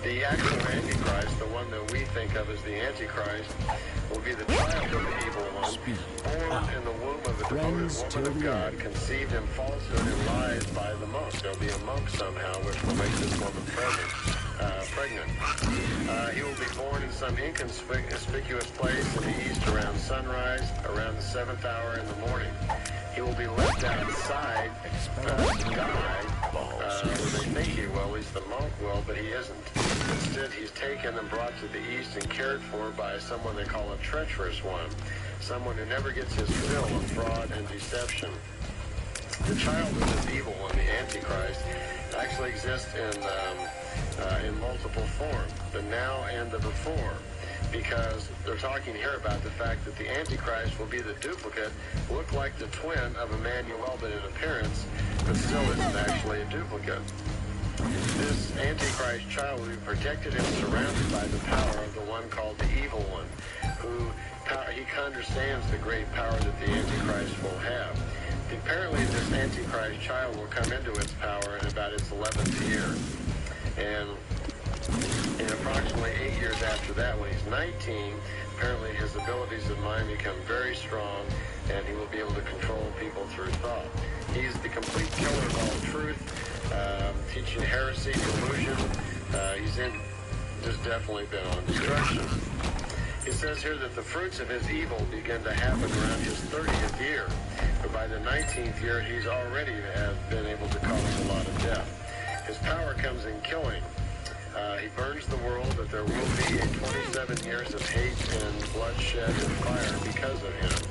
The actual Antichrist, the one that we think of as the Antichrist, will be the child of the evil one, born in the womb of a devoted woman of God conceived in falsehood and lies by the monk. There'll be a monk somehow which will make this woman pregnant. He will be born in some inconspicuous place in the east around sunrise, around the 7th hour in the morning. He will be left outside to die, they think he will, at least the monk will, but he isn't. Instead, he's taken and brought to the east and cared for by someone they call a treacherous one, someone who never gets his fill of fraud and deception. The child of this evil one, the Antichrist, actually exists in multiple forms, the now and the before, because they're talking here about the fact that the Antichrist will be the duplicate, look like the twin of Emmanuel, but in appearance, but still isn't actually a duplicate. This Antichrist child will be protected and surrounded by the power of the one called the Evil One, who he understands the great power that the Antichrist will have. Apparently, this Antichrist child will come into its power in about its 11th year. And in approximately 8 years after that, when he's 19, apparently his abilities of mind become very strong, and he will be able to control people through thought. He's the complete killer of all truth, teaching heresy, delusion. He's just definitely been on destruction. It says here that the fruits of his evil begin to happen around his 30th year, but by the 19th year, he's already been able to cause a lot of death. His power comes in killing. He burns the world, but there will be 27 years of hate and bloodshed and fire because of him.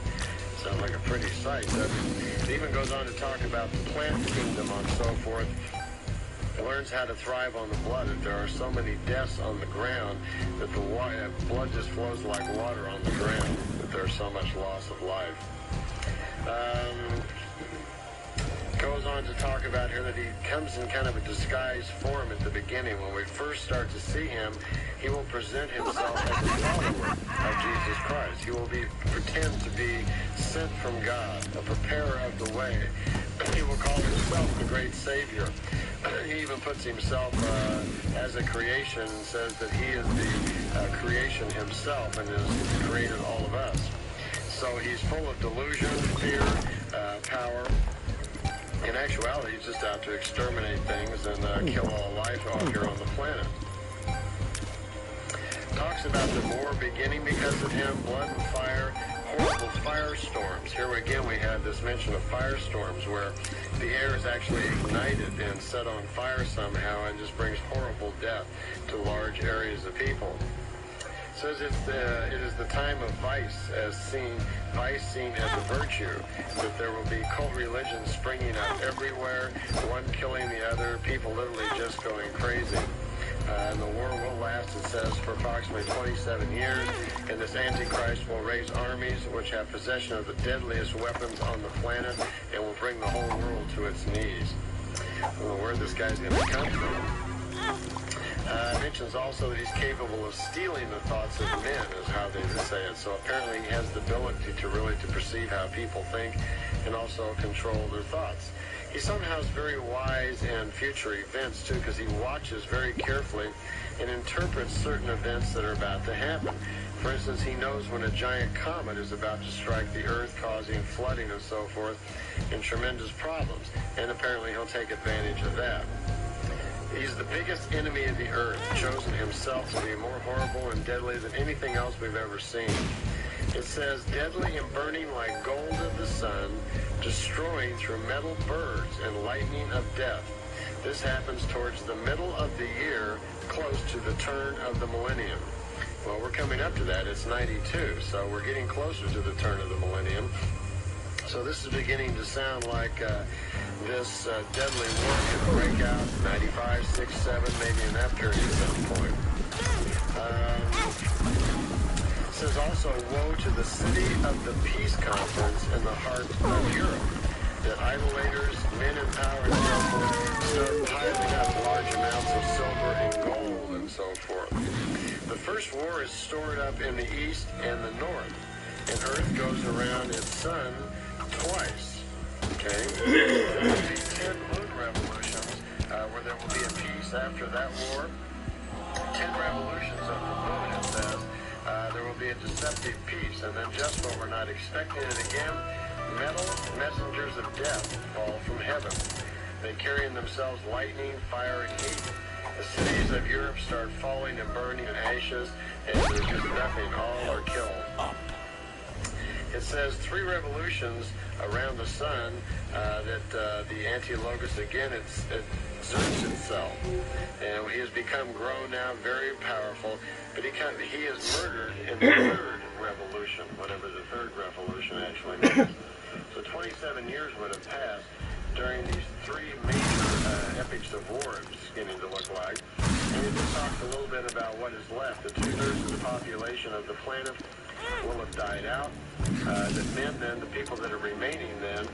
Sounds like a pretty sight, doesn't it? It even goes on to talk about the plant kingdom and so forth. It learns how to thrive on the blood. That there are so many deaths on the ground that the blood just flows like water on the ground, that there's so much loss of life. Goes on to talk about here that he comes in kind of a disguised form at the beginning. When we first start to see him, he will present himself as a follower of Jesus Christ. He will pretend to be sent from God, a preparer of the way. He will call himself the great Savior. He even puts himself as a creation and says that he is the creation himself and has created all of us. So he's full of delusion, fear, power. In actuality, he's just out to exterminate things and kill all life out here on the planet. Talks about the war beginning because of him, blood and fire, horrible firestorms. Here again we have this mention of firestorms where the air is actually ignited and set on fire somehow and just brings horrible death to large areas of people. It says it is the time of vice seen as a virtue, that there will be cult religions springing up everywhere, one killing the other, people literally just going crazy. And the war will last, it says, for approximately 27 years, and this Antichrist will raise armies which have possession of the deadliest weapons on the planet and will bring the whole world to its knees. I don't know where this guy's going to come from. Mentions also that he's capable of stealing the thoughts of men, is how they say it. So apparently he has the ability to perceive how people think and also control their thoughts. He somehow is very wise in future events, too, because he watches very carefully and interprets certain events that are about to happen. For instance, he knows when a giant comet is about to strike the Earth, causing flooding and so forth, and tremendous problems. And apparently he'll take advantage of that. He's the biggest enemy of the earth, chosen himself to be more horrible and deadly than anything else we've ever seen. It says, deadly and burning like gold of the sun, destroying through metal birds and lightning of death. This happens towards the middle of the year, close to the turn of the millennium. Well, we're coming up to that. It's 92, so we're getting closer to the turn of the millennium. So this is beginning to sound like this deadly war could break out 95, 6, 7, maybe in that period at some point. It says also, woe to the city of the peace conference in the heart of Europe, that idolaters, men in power and so forth, start piling up large amounts of silver and gold and so forth. The first war is stored up in the east and the north, and Earth goes around its sun twice. Okay? There will be 10 moon revolutions where there will be a peace after that war. 10 revolutions of the moon, it says. There will be a deceptive peace. And then just when we're not expecting it again, metal messengers of death fall from heaven. They carry in themselves lightning, fire, and heat. The cities of Europe start falling and burning in ashes, and there's just nothing. All are killed. It says 3 revolutions around the sun that the anti-logos again exerts himself, and he has become grown now, very powerful. But he is murdered in the 3rd revolution, whatever the 3rd revolution actually means. So 27 years would have passed during these 3 major epics of war, it's beginning to look like. And it just talks a little bit about what is left. The 2/3 of the population of the planet will have died out. The men then, the people that are remaining then,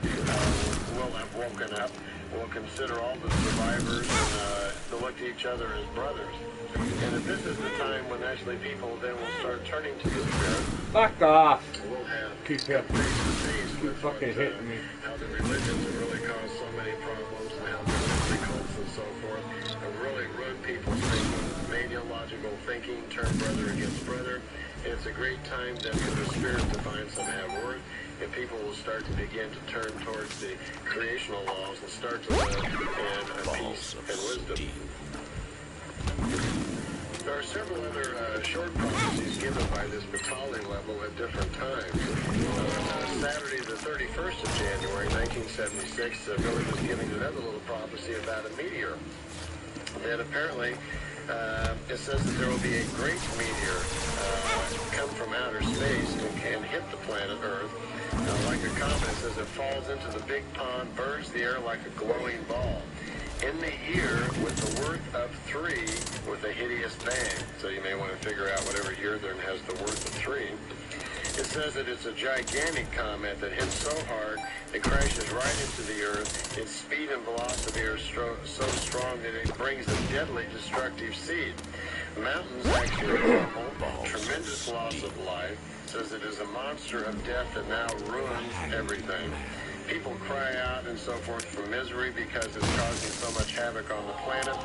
will have woken up, will consider all the survivors and to look to each other as brothers. And if this is the time when actually people then will start turning to the Spirit, Fuck off. we'll have Keep hitting me. face-to-face Keep with fucking what, hitting me. how the religions have really caused so many problems and how the mystery cults and so forth have really ruined people's thinking, made illogical thinking, turn brother against brother. And it's a great time then for the Spirit to find some have worth, and people will start to begin to turn towards the creational laws and start to live in peace and wisdom. There are several other short prophecies given by this Batali level at different times. Saturday the 31st of January, 1976, Billy was giving another little prophecy about a meteor. And apparently, it says that there will be a great meteor come from outer space and hit the planet Earth. Like a comet, it says it falls into the big pond, burns the air like a glowing ball. In the year with the worth of 3 with a hideous bang. So you may want to figure out whatever year there has the worth of 3. It says that it's a gigantic comet that hits so hard it crashes right into the Earth. Its speed and velocity are so strong that it brings a deadly destructive seed. Mountains actually crumble, tremendous loss of life. It says it is a monster of death that now ruins everything. People cry out and so forth for misery because it's causing so much havoc on the planet.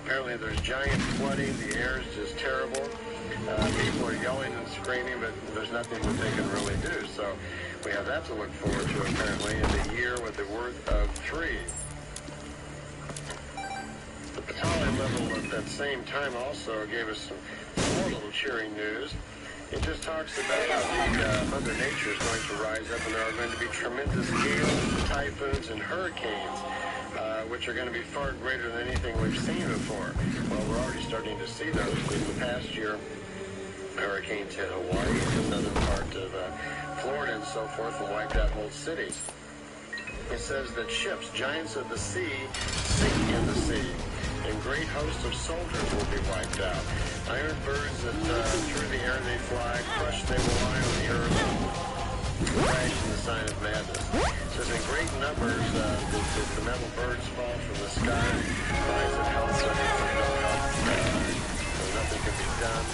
Apparently there's giant flooding, the air is just terrible. People are yelling and screaming, but there's nothing that they can really do. So we have that to look forward to, apparently, in the year with the worth of 3. The Batali level at that same time also gave us some more little cheering news. It just talks about how Mother Nature is going to rise up, and there are going to be tremendous gales, typhoons, and hurricanes, which are going to be far greater than anything we've seen before. Well, we're already starting to see those. In the past year, hurricanes hit Hawaii, the southern part of Florida, and so forth, and wiped out whole cities. It says that ships, giants of the sea, sink in the sea, and great hosts of soldiers will be wiped out. Iron birds that through the air they fly, crushed they will lie on the earth, crash in the sign of madness. It says in great numbers the metal birds fall from the sky, cries of help, so nothing can be done.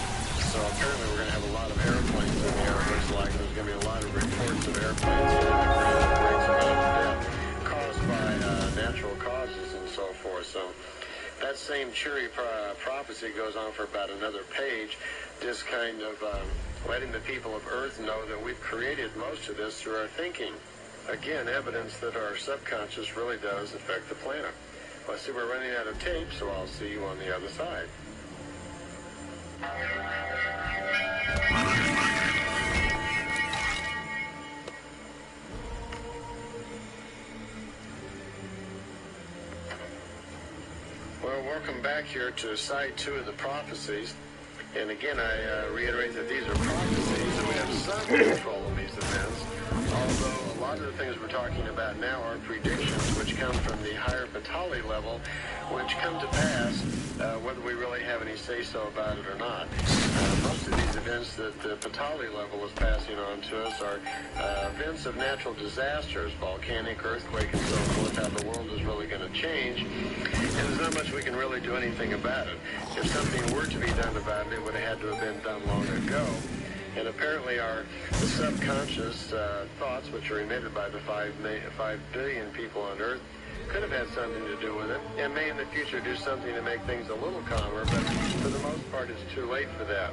So apparently we're going to have a lot of airplanes in the air. It looks like there's going to be a lot of reports of airplanes great amount of death caused by natural causes and so forth. So that same cheery prophecy goes on for about another page, just kind of letting the people of Earth know that we've created most of this through our thinking. Again, evidence that our subconscious really does affect the planet. Well, I see we're running out of tape, so I'll see you on the other side. Well, welcome back here to side 2 of the prophecies. And again, I reiterate that these are prophecies, and we have some control of these events. Although a lot of the things we're talking about now are predictions, which come from the higher Batali level, which come to pass whether we really have any say-so about it or not. Most of these events that the Batali level is passing on to us are events of natural disasters, volcanic, earthquake, and so forth, how the world is really going to change. And there's not much we can really do anything about it. If something were to be done about it, it would have had to have been done long ago. And apparently the subconscious thoughts, which are emitted by the 5 billion people on Earth, could have had something to do with it, and may in the future do something to make things a little calmer, but for the most part it's too late for that.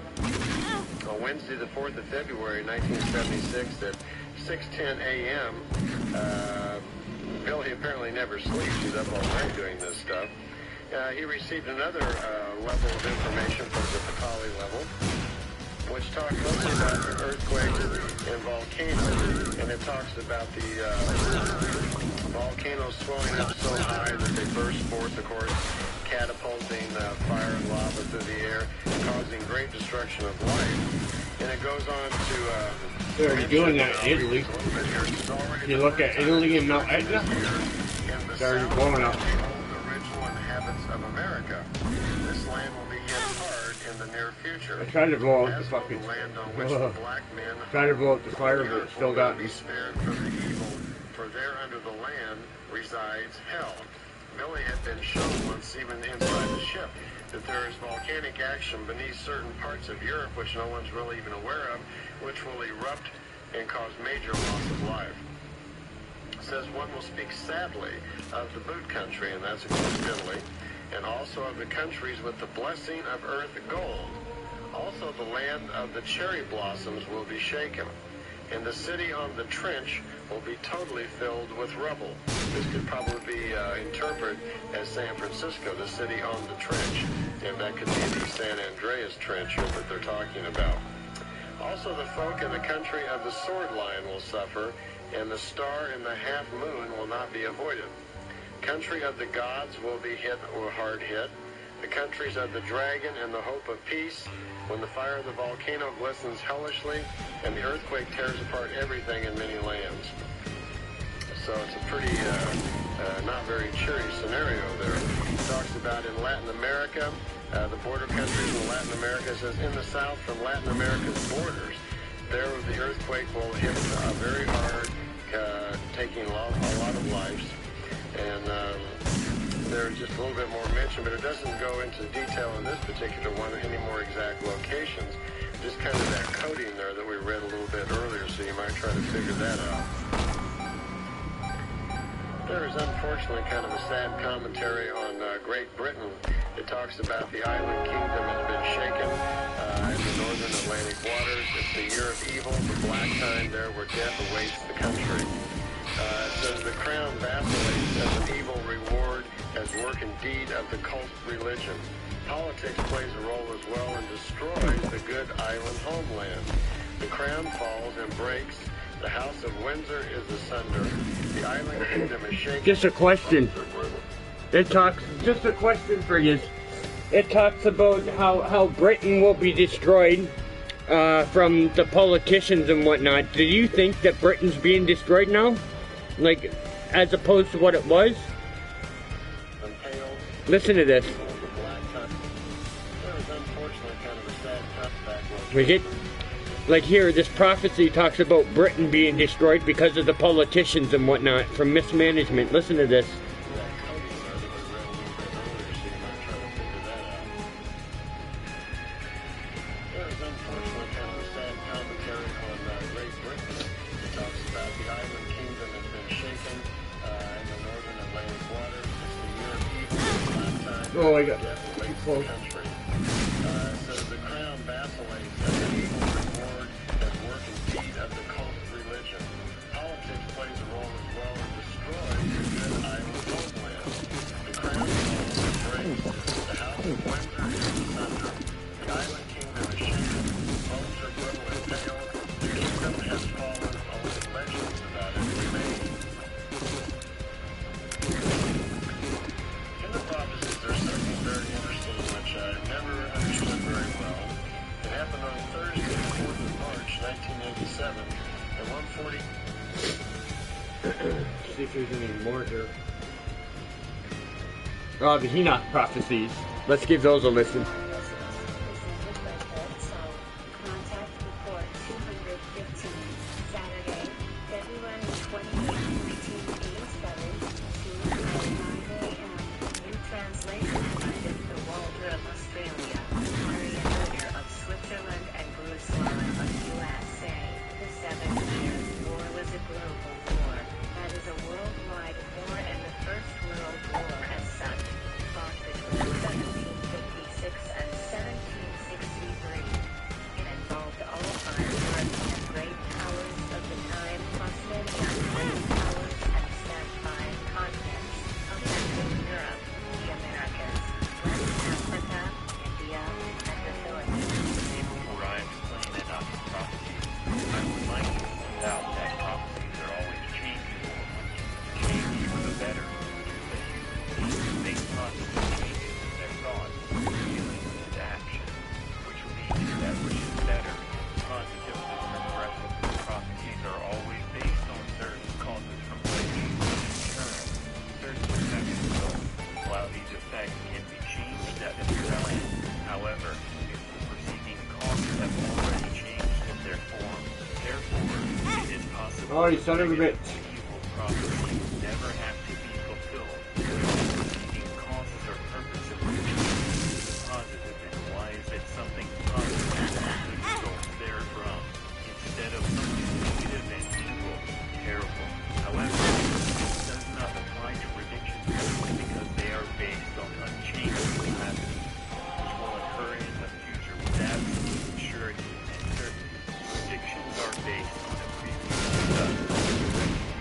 On Wednesday the 4th of February 1976 at 6:10 a.m., Billy apparently never sleeps. He's up all night doing this stuff. He received another level of information from the Patali level, which talks mostly about earthquakes and volcanoes, and it talks about the volcanoes swelling up so high that they burst forth, of course, catapulting fire and lava through the air, causing great destruction of life. And it goes on to... They're already doing that in Italy. You look at Italy and Mount Etna, they're already blowing up. The original inhabitants of America. This land will be hit hard in the near future. I tried to blow out the As will fucking... the land on which the black men Tried to blow out the fire, but it still got me. be spared from the evil, for there under the land resides hell. Billy had been shown once, even inside the ship, that there is volcanic action beneath certain parts of Europe, which no one's really even aware of, which will erupt and cause major loss of life. It says one will speak sadly of the boot country, and that's of course Italy, and also of the countries with the blessing of earth gold. Also the land of the cherry blossoms will be shaken, and the city on the trench will be totally filled with rubble. This could probably be interpreted as San Francisco, the city on the trench, and that could be the San Andreas Trench that they're talking about. Also the folk in the country of the sword lion will suffer, and the star and the half moon will not be avoided. Country of the gods will be hit or hard hit. The countries of the dragon and the hope of peace, when the fire of the volcano glistens hellishly and the earthquake tears apart everything in many lands. So it's a pretty not very cheery scenario there. It talks about in Latin America, the border countries in Latin America, says in the south from Latin America's borders, there the earthquake will hit very hard, taking a lot of lives. And there's just a little bit more mention, but it doesn't go into detail in this particular one, any more exact locations. Just kind of that coding there that we read a little bit earlier, so you might try to figure that out. There is unfortunately kind of a sad commentary on Great Britain. It talks about the island kingdom has been shaken in the northern Atlantic waters. It's the year of evil, the black time there where death awaits the country. It says the crown vacillates as an evil reward, as work and deed of the cult religion. Politics plays a role as well and destroys the good island homeland. The crown falls and breaks. The house of Windsor is asunder. The island kingdom is shaken. Just a question. Just a question for you. It talks about how Britain will be destroyed from the politicians and whatnot. Do you think that Britain's being destroyed now? Like, as opposed to what it was? Listen to this. We get, like here, this prophecy talks about Britain being destroyed because of the politicians and whatnot from mismanagement. Listen to this. Oh, I got too close. So the crown vacillates as an evil reward as work and deed of the cult religion. Politics plays a role as well and destroys the good island homeland. The crown falls and breaks. The house of Windsor is asunder. The island kingdom is shaken. Bones are brittle and pale. The kingdom has fallen. Only legends about it remain. In the prophecies, there's something very interesting which I never understood very well. It happened on Thursday, the 4th of March, 1987, at 1:40. See if there's any more here. Oh, the Enoch prophecies. Let's give those a listen. Oh, you son of a bitch. Evil prophecies never have to be fulfilled. Seeking causes or purposes is positive, and why is it something positive and good results therefrom, instead of something negative and evil, terrible. However, this does not apply to predictions because they are based on unchanging capacity, which will occur in the future with absolute surety and certainty. Predictions are based on a previous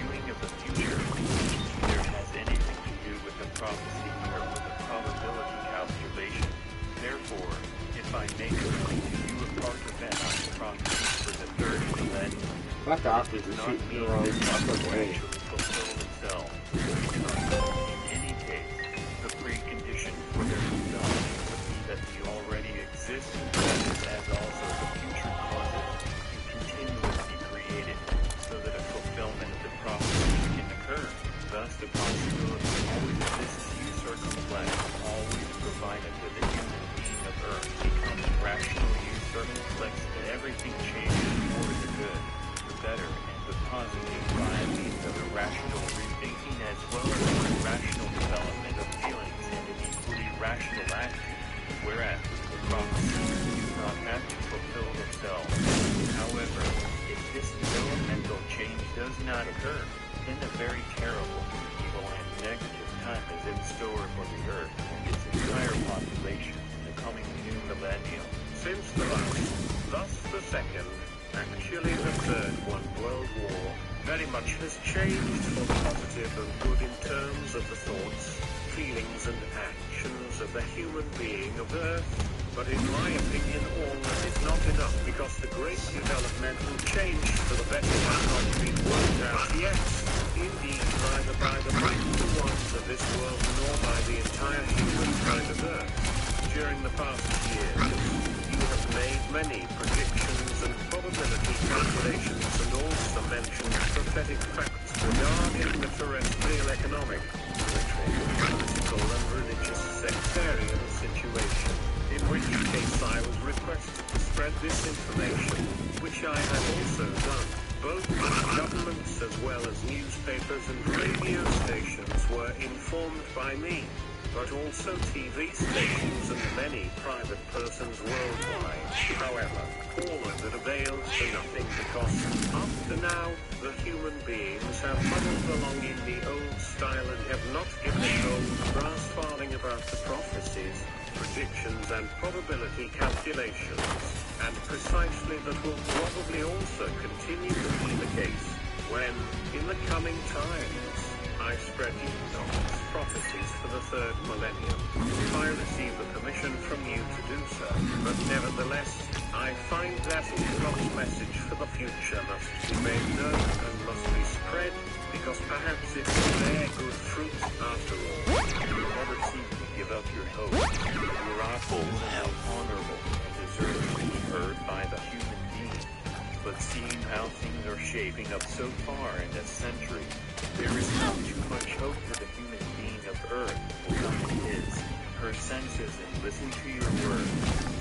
viewing of the future, which neither has anything to do with the prophecy nor with the probability calculation. Therefore, if I make known to you a part of Enoch's prophecy for the third millennium, Fuck off, does is not shooting mean the wrong this fucking will way. actually fulfill themselves. In any case, the precondition for their fulfillment would be that the already existing causes as also the future causes be continuously created, so that a fulfillment of the prophecy can occur. Thus, the possibility always exists use or complex, always provided that the human being of Earth becomes rational use or complex, that everything changes for the good, the better, and the positive by means of a rational rethinking as well as an irrational development of feelings and an equally rational attitude, whereas the prophecies do not have to fulfill themselves. However, if this developmental change does not occur, then a very terrible, evil, and negative time is in store for the Earth and its entire population in the coming new millennium. Since the last, thus the second, actually the third World War, very much has changed for the positive and good in terms of the thoughts, feelings and actions of the human being of Earth. But in my opinion, all that is not enough because the great developmental change for the better has not been worked out yet. Indeed, neither by the mighty ones of this world nor by the entire human kind of Earth. During the past years, you have made many predictions and probability calculations and also mentioned prophetic facts regarding the terrestrial economic, political and religious sectarian situation. In which case I was requested to spread this information, which I have also done. Both governments as well as newspapers and radio stations were informed by me, but also TV stations and many private persons worldwide. However, all of it avails to nothing because, up to now, the human beings have muddled along in the old style and have not given an old brass farthing about the prophecies, predictions and probability calculations, and precisely that will probably also continue to be the case when, in the coming times, I spread Enoch's prophecies for the third millennium, if I receive the permission from you to do so. But nevertheless, I find that Enoch's message for the future must be made known and must be spread, because perhaps it will bear good fruit after all. You never seem to give up your hope. Your offerings are honorable and deserve to be heard by the human being. But seeing how things are shaping up so far in this century, there is not too much hope for the human being of Earth will come to her senses and listen to your word.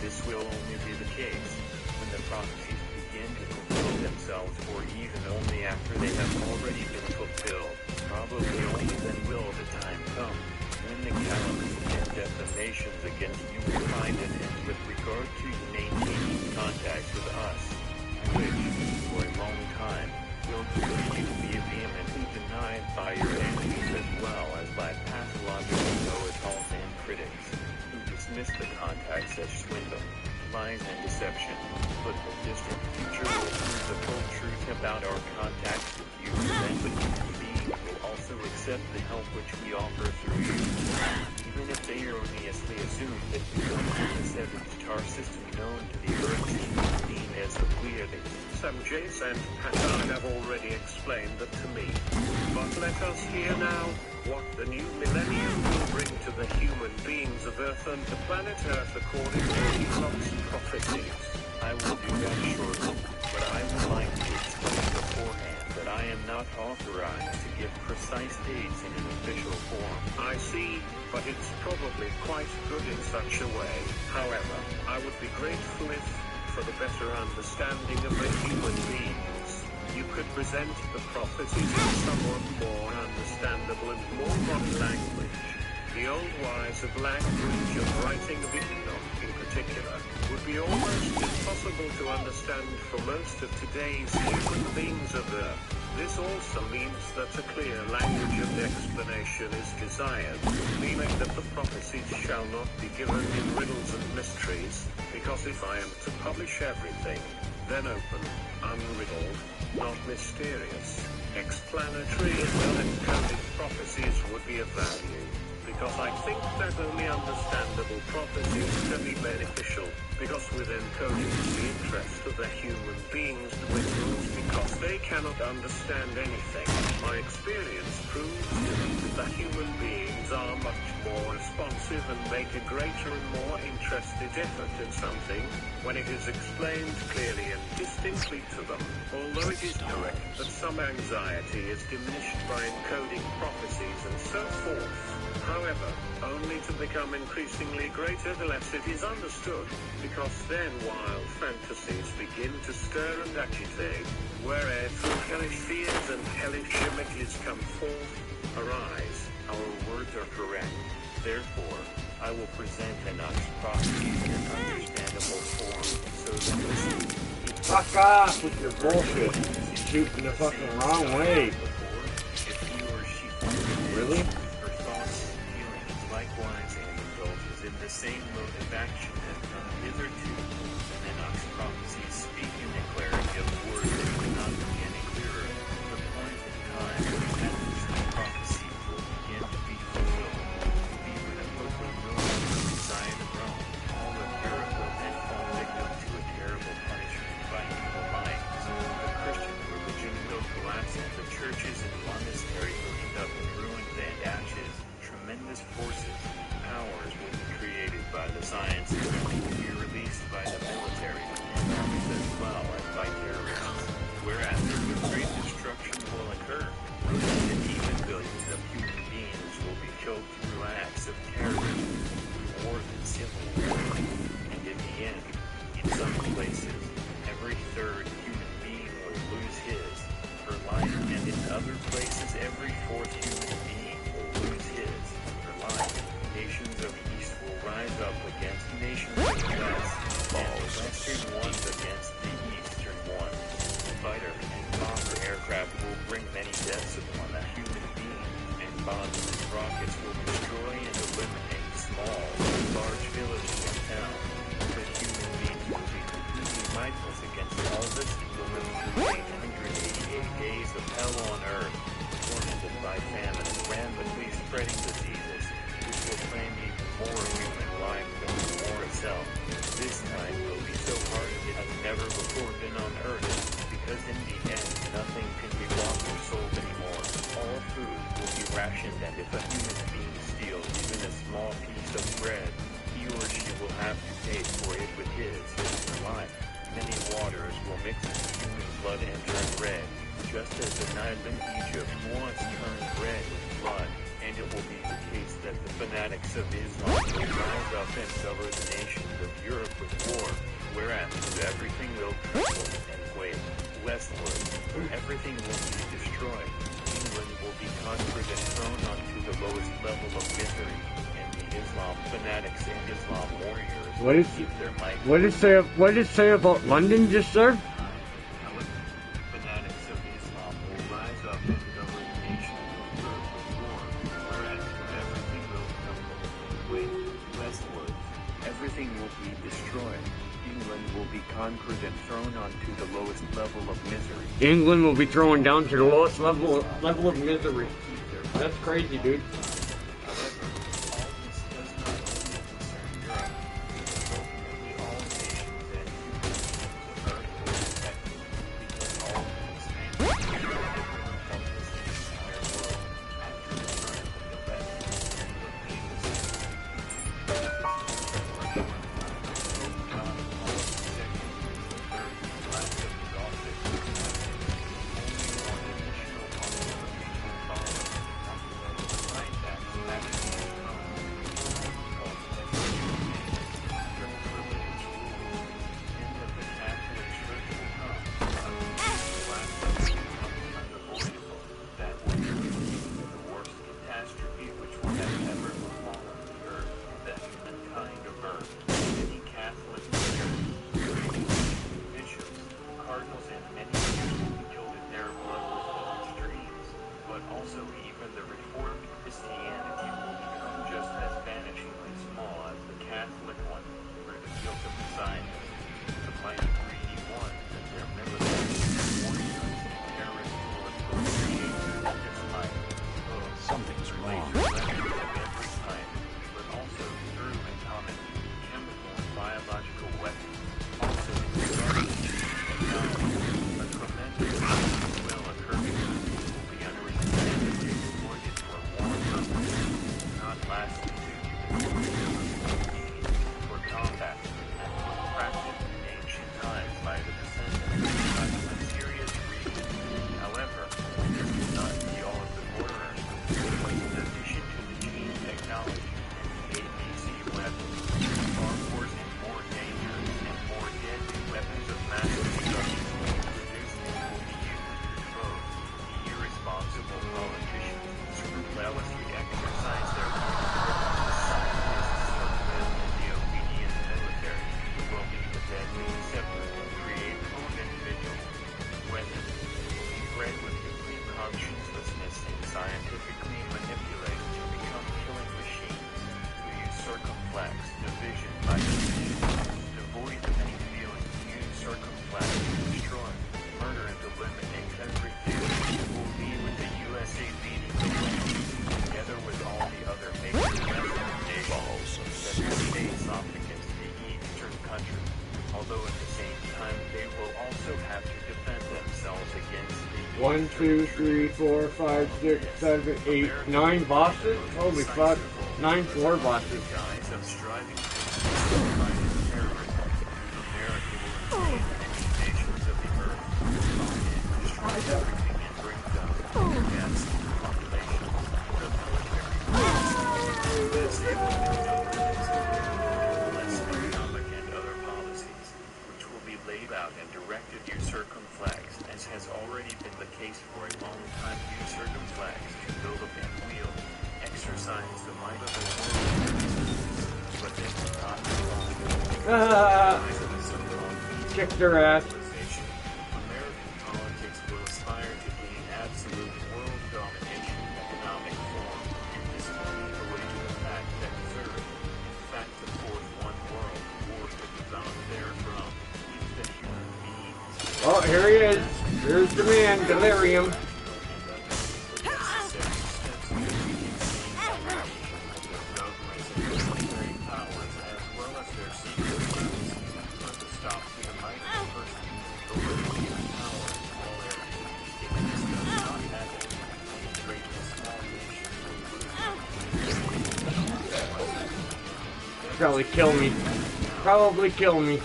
This will only be the case when the prophecies begin to fulfill themselves, or even only after they have already been fulfilled. Probably only then will the time come when the calumny and defamations against you will find an end with regard to you maintaining contact with us, which, for a long time, will continue to be vehemently denied by your enemies as well as by pathological know-it-alls and critics, who dismiss the contacts as swindle, lies, and deception. But the distant future will prove the full truth about our contacts with you, and the human being will also accept the help which we offer through you, even if they erroneously assume that you come from the seventh star system known to the Earth's human being as the Pleiades. Some Jace and Patan have already explained that to me. But let us hear now what the new millennium will bring to the human beings of Earth and the planet Earth according to Enoch's prophecies. I will do that shortly, but I would like to explain beforehand that I am not authorized to give precise dates in an official form. I see, but it's probably quite good in such a way. However, I would be grateful if, for the better understanding of the human beings, you you could present the prophecies in somewhat more understandable and more modern language. The old wise of language of writing of Enoch in particular would be almost impossible to understand for most of today's human beings of Earth. This also means that a clear language of explanation is desired, meaning that the prophecies shall not be given in riddles and mysteries, because if I am to publish everything, then open, unriddled, not mysterious, explanatory and well-encoded prophecies would be of value. Because I think that only understandable prophecies can be beneficial, because with encoding the interest of the human beings dwindles because they cannot understand anything. My experience proves to me that the human beings are much more responsive and make a greater and more interested effort in something when it is explained clearly and distinctly to them. Although it is correct that some anxiety is diminished by encoding prophecies and so forth, however, only to become increasingly greater the less it is understood, because then wild fantasies begin to stir and agitate, whereas through hellish fears and hellish images come forth, arise. Our words are correct. Therefore, I will present Enoch's prophecies in understandable form, so that listeners Fuck off with your bullshit. You're shooting the fucking wrong way. if he or she Really? her thoughts, feelings, likewise, and indulges in the same mode of action as done hitherto. Enoch's prophecies speak in a clarity of words that cannot be any clearer. The point in time at which the prophecies will begin to be fulfilled will be when a pope will rule in Zion of Rome. All of Europe will then fall victim to a terrible punishment by evil minds. The Christian religion will collapse and the churches and monasteries will end up in ruins and ashes. Tremendous forces, powers will be created by the sciences and will be released by the military and armies as well as by terrorists. Whereas the great destruction will occur, and even billions of human beings will be killed through acts of terrorism, war and civil war. And in the end, in some places, every third human being will lose his, her life, and in other places every fourth human being will lose his, her life. Nations of the East will rise up against nations of the West, and the Western ones against the Eastern ones. Fighter and bomber aircraft will bring many deaths upon the human being, and bombs and rockets will destroy and eliminate small and large villages and towns. The human beings will be completely mindless against all this and will live through 888 days of hell on earth, tormented by famine and rampantly spreading diseases, which will claim even more human life than the war itself. This time will be so hard it has never before been on earth, because in the end nothing can be bought or sold anymore. All food will be rationed, and if a human being steals even a small piece of bread, he or she will have to pay for it with his life. Many waters will mix with human blood and turn red, just as the Nile in Egypt once turned red with blood, and it will be the case that the fanatics of Islam will rise up and cover the nations of Europe with war, whereas everything will tremble and quake. Westward, everything will be destroyed. England will be conquered and thrown onto the lowest level of misery, and the Islam fanatics and Islam warriors What is- keep their might. What did it say about London just there? Fanatics of Islam will rise up and cover the nation of Europe with war, whereas everything will crumble and wait westward. Everything will be destroyed. England will be conquered and thrown onto the lowest level of misery. England will be thrown down to the lowest level of misery. That's crazy, dude. However, all this does not only concern Europe, because ultimately all nations and humans of Earth will be affected, because all things stand for different helpless in the entire world, after the turn of the left and the painless Also, even the Reformed Christianity will become just as vanishingly small as the Catholic one, where the guilt of the Zionists, the mighty greedy ones, and their military warriors, terrorist bullets will create despite Something's wrong. weapons of every kind, but also through atomic, chemical, and biological weapons. Also, regardless of technology, a tremendous will occurring will be unrestrictedly exploited for war purposes, not lasting for combat, and was practiced in ancient times by the descendants of serious reason. However, this is not the all of the borderers. In addition to the gene technology and the ABC weapons, far worse and more dangerous and more deadly weapons of mass destruction will be produced and will be used to control the irresponsible politicians who scrupulously exercise their scientists of the obedient military will be the deadly separate and create own individuals. Weapons will be bred with complete consciencelessness and scientifically manipulated to become killing machines who use circumflex division by division, devoid of any feeling, use circumflex to destroy, murder, and eliminate everything. Will be with the USA leading the way, together with all the other major Western nations that face off against the Eastern countries. Although at the same time they will also have to defend themselves against the 1, 2, 3, 4, 5, 6, 7, 8, 9 bosses? Holy fuck. 9 floor bosses. guise of striving to fight terrorism. America will invade many nations of the earth, and destroy everything and bring down against the population. The military this less economic and other policies, which will be laid out and directed to circumflex, as has already been the case for a long time. Use circumflex to build up and wield, exercise the might of the world, but they will not Kick their ass. American politics will aspire to gain absolute world domination, economic form, and this will lead away to the fact that third, in fact the fourth one world war could develop therefrom, is the human beings. Oh, here he is. Here's the man, Delirium. Probably kill me. Probably kill me.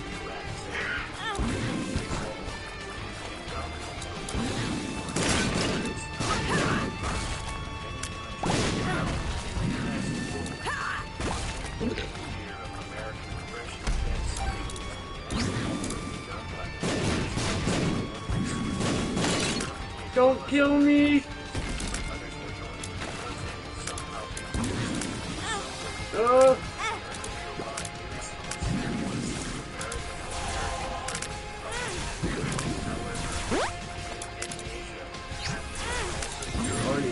Don't kill me!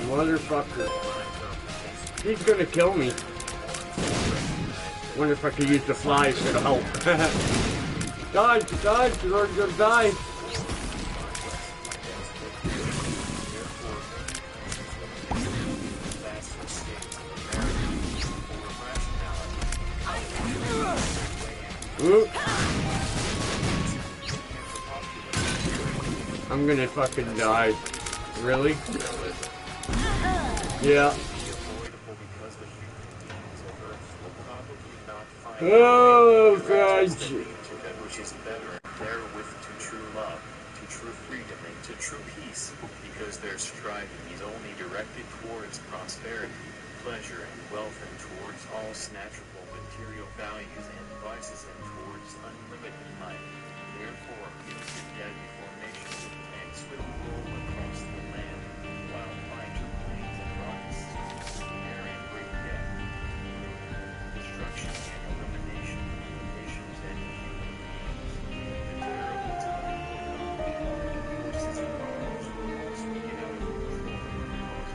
Motherfucker. He's gonna kill me. Wonder if I could use the flies to help. Dodge, dodge, you're already gonna die. Ooh. I'm gonna fucking die. Really? Yeah. Oh, God. Which is better, therewith to true love, to true freedom, and to true peace, because their striving is only directed towards prosperity, pleasure, and wealth, and towards all snatchable material values and vices, and towards unlimited life. Therefore, it is a deadly formation, and swift roll across the land, while flying to plains and rocks, air and great death, destruction and elimination, nations and human beings. The terrible time will come. Forces and powers will also get out of control and cause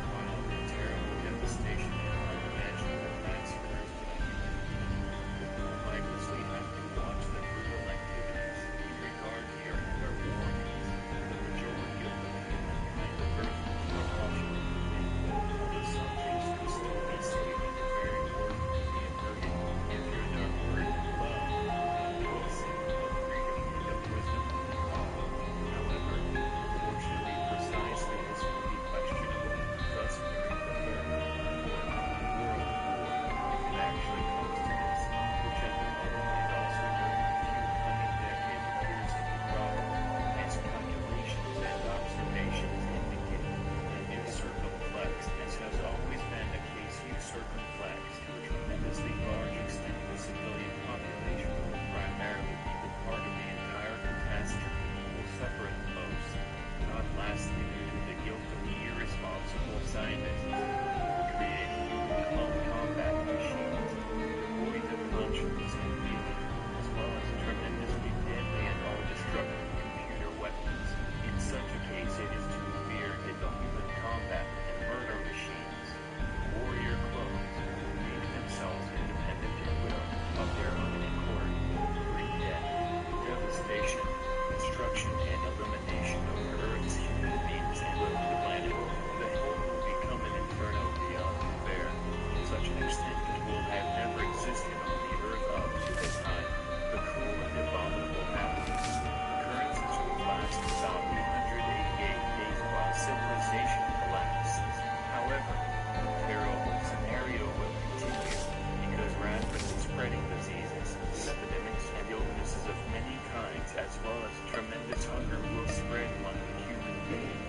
Tremendous hunger will spread among the human being,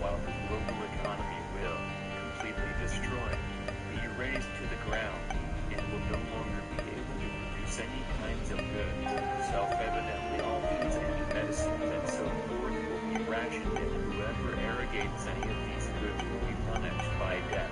while the global economy will, completely destroyed, be razed to the ground, and will no longer be able to produce any kinds of goods. Self-evidently, all foods and medicines and so forth will be rationed, and whoever arrogates any of these goods will be punished by death.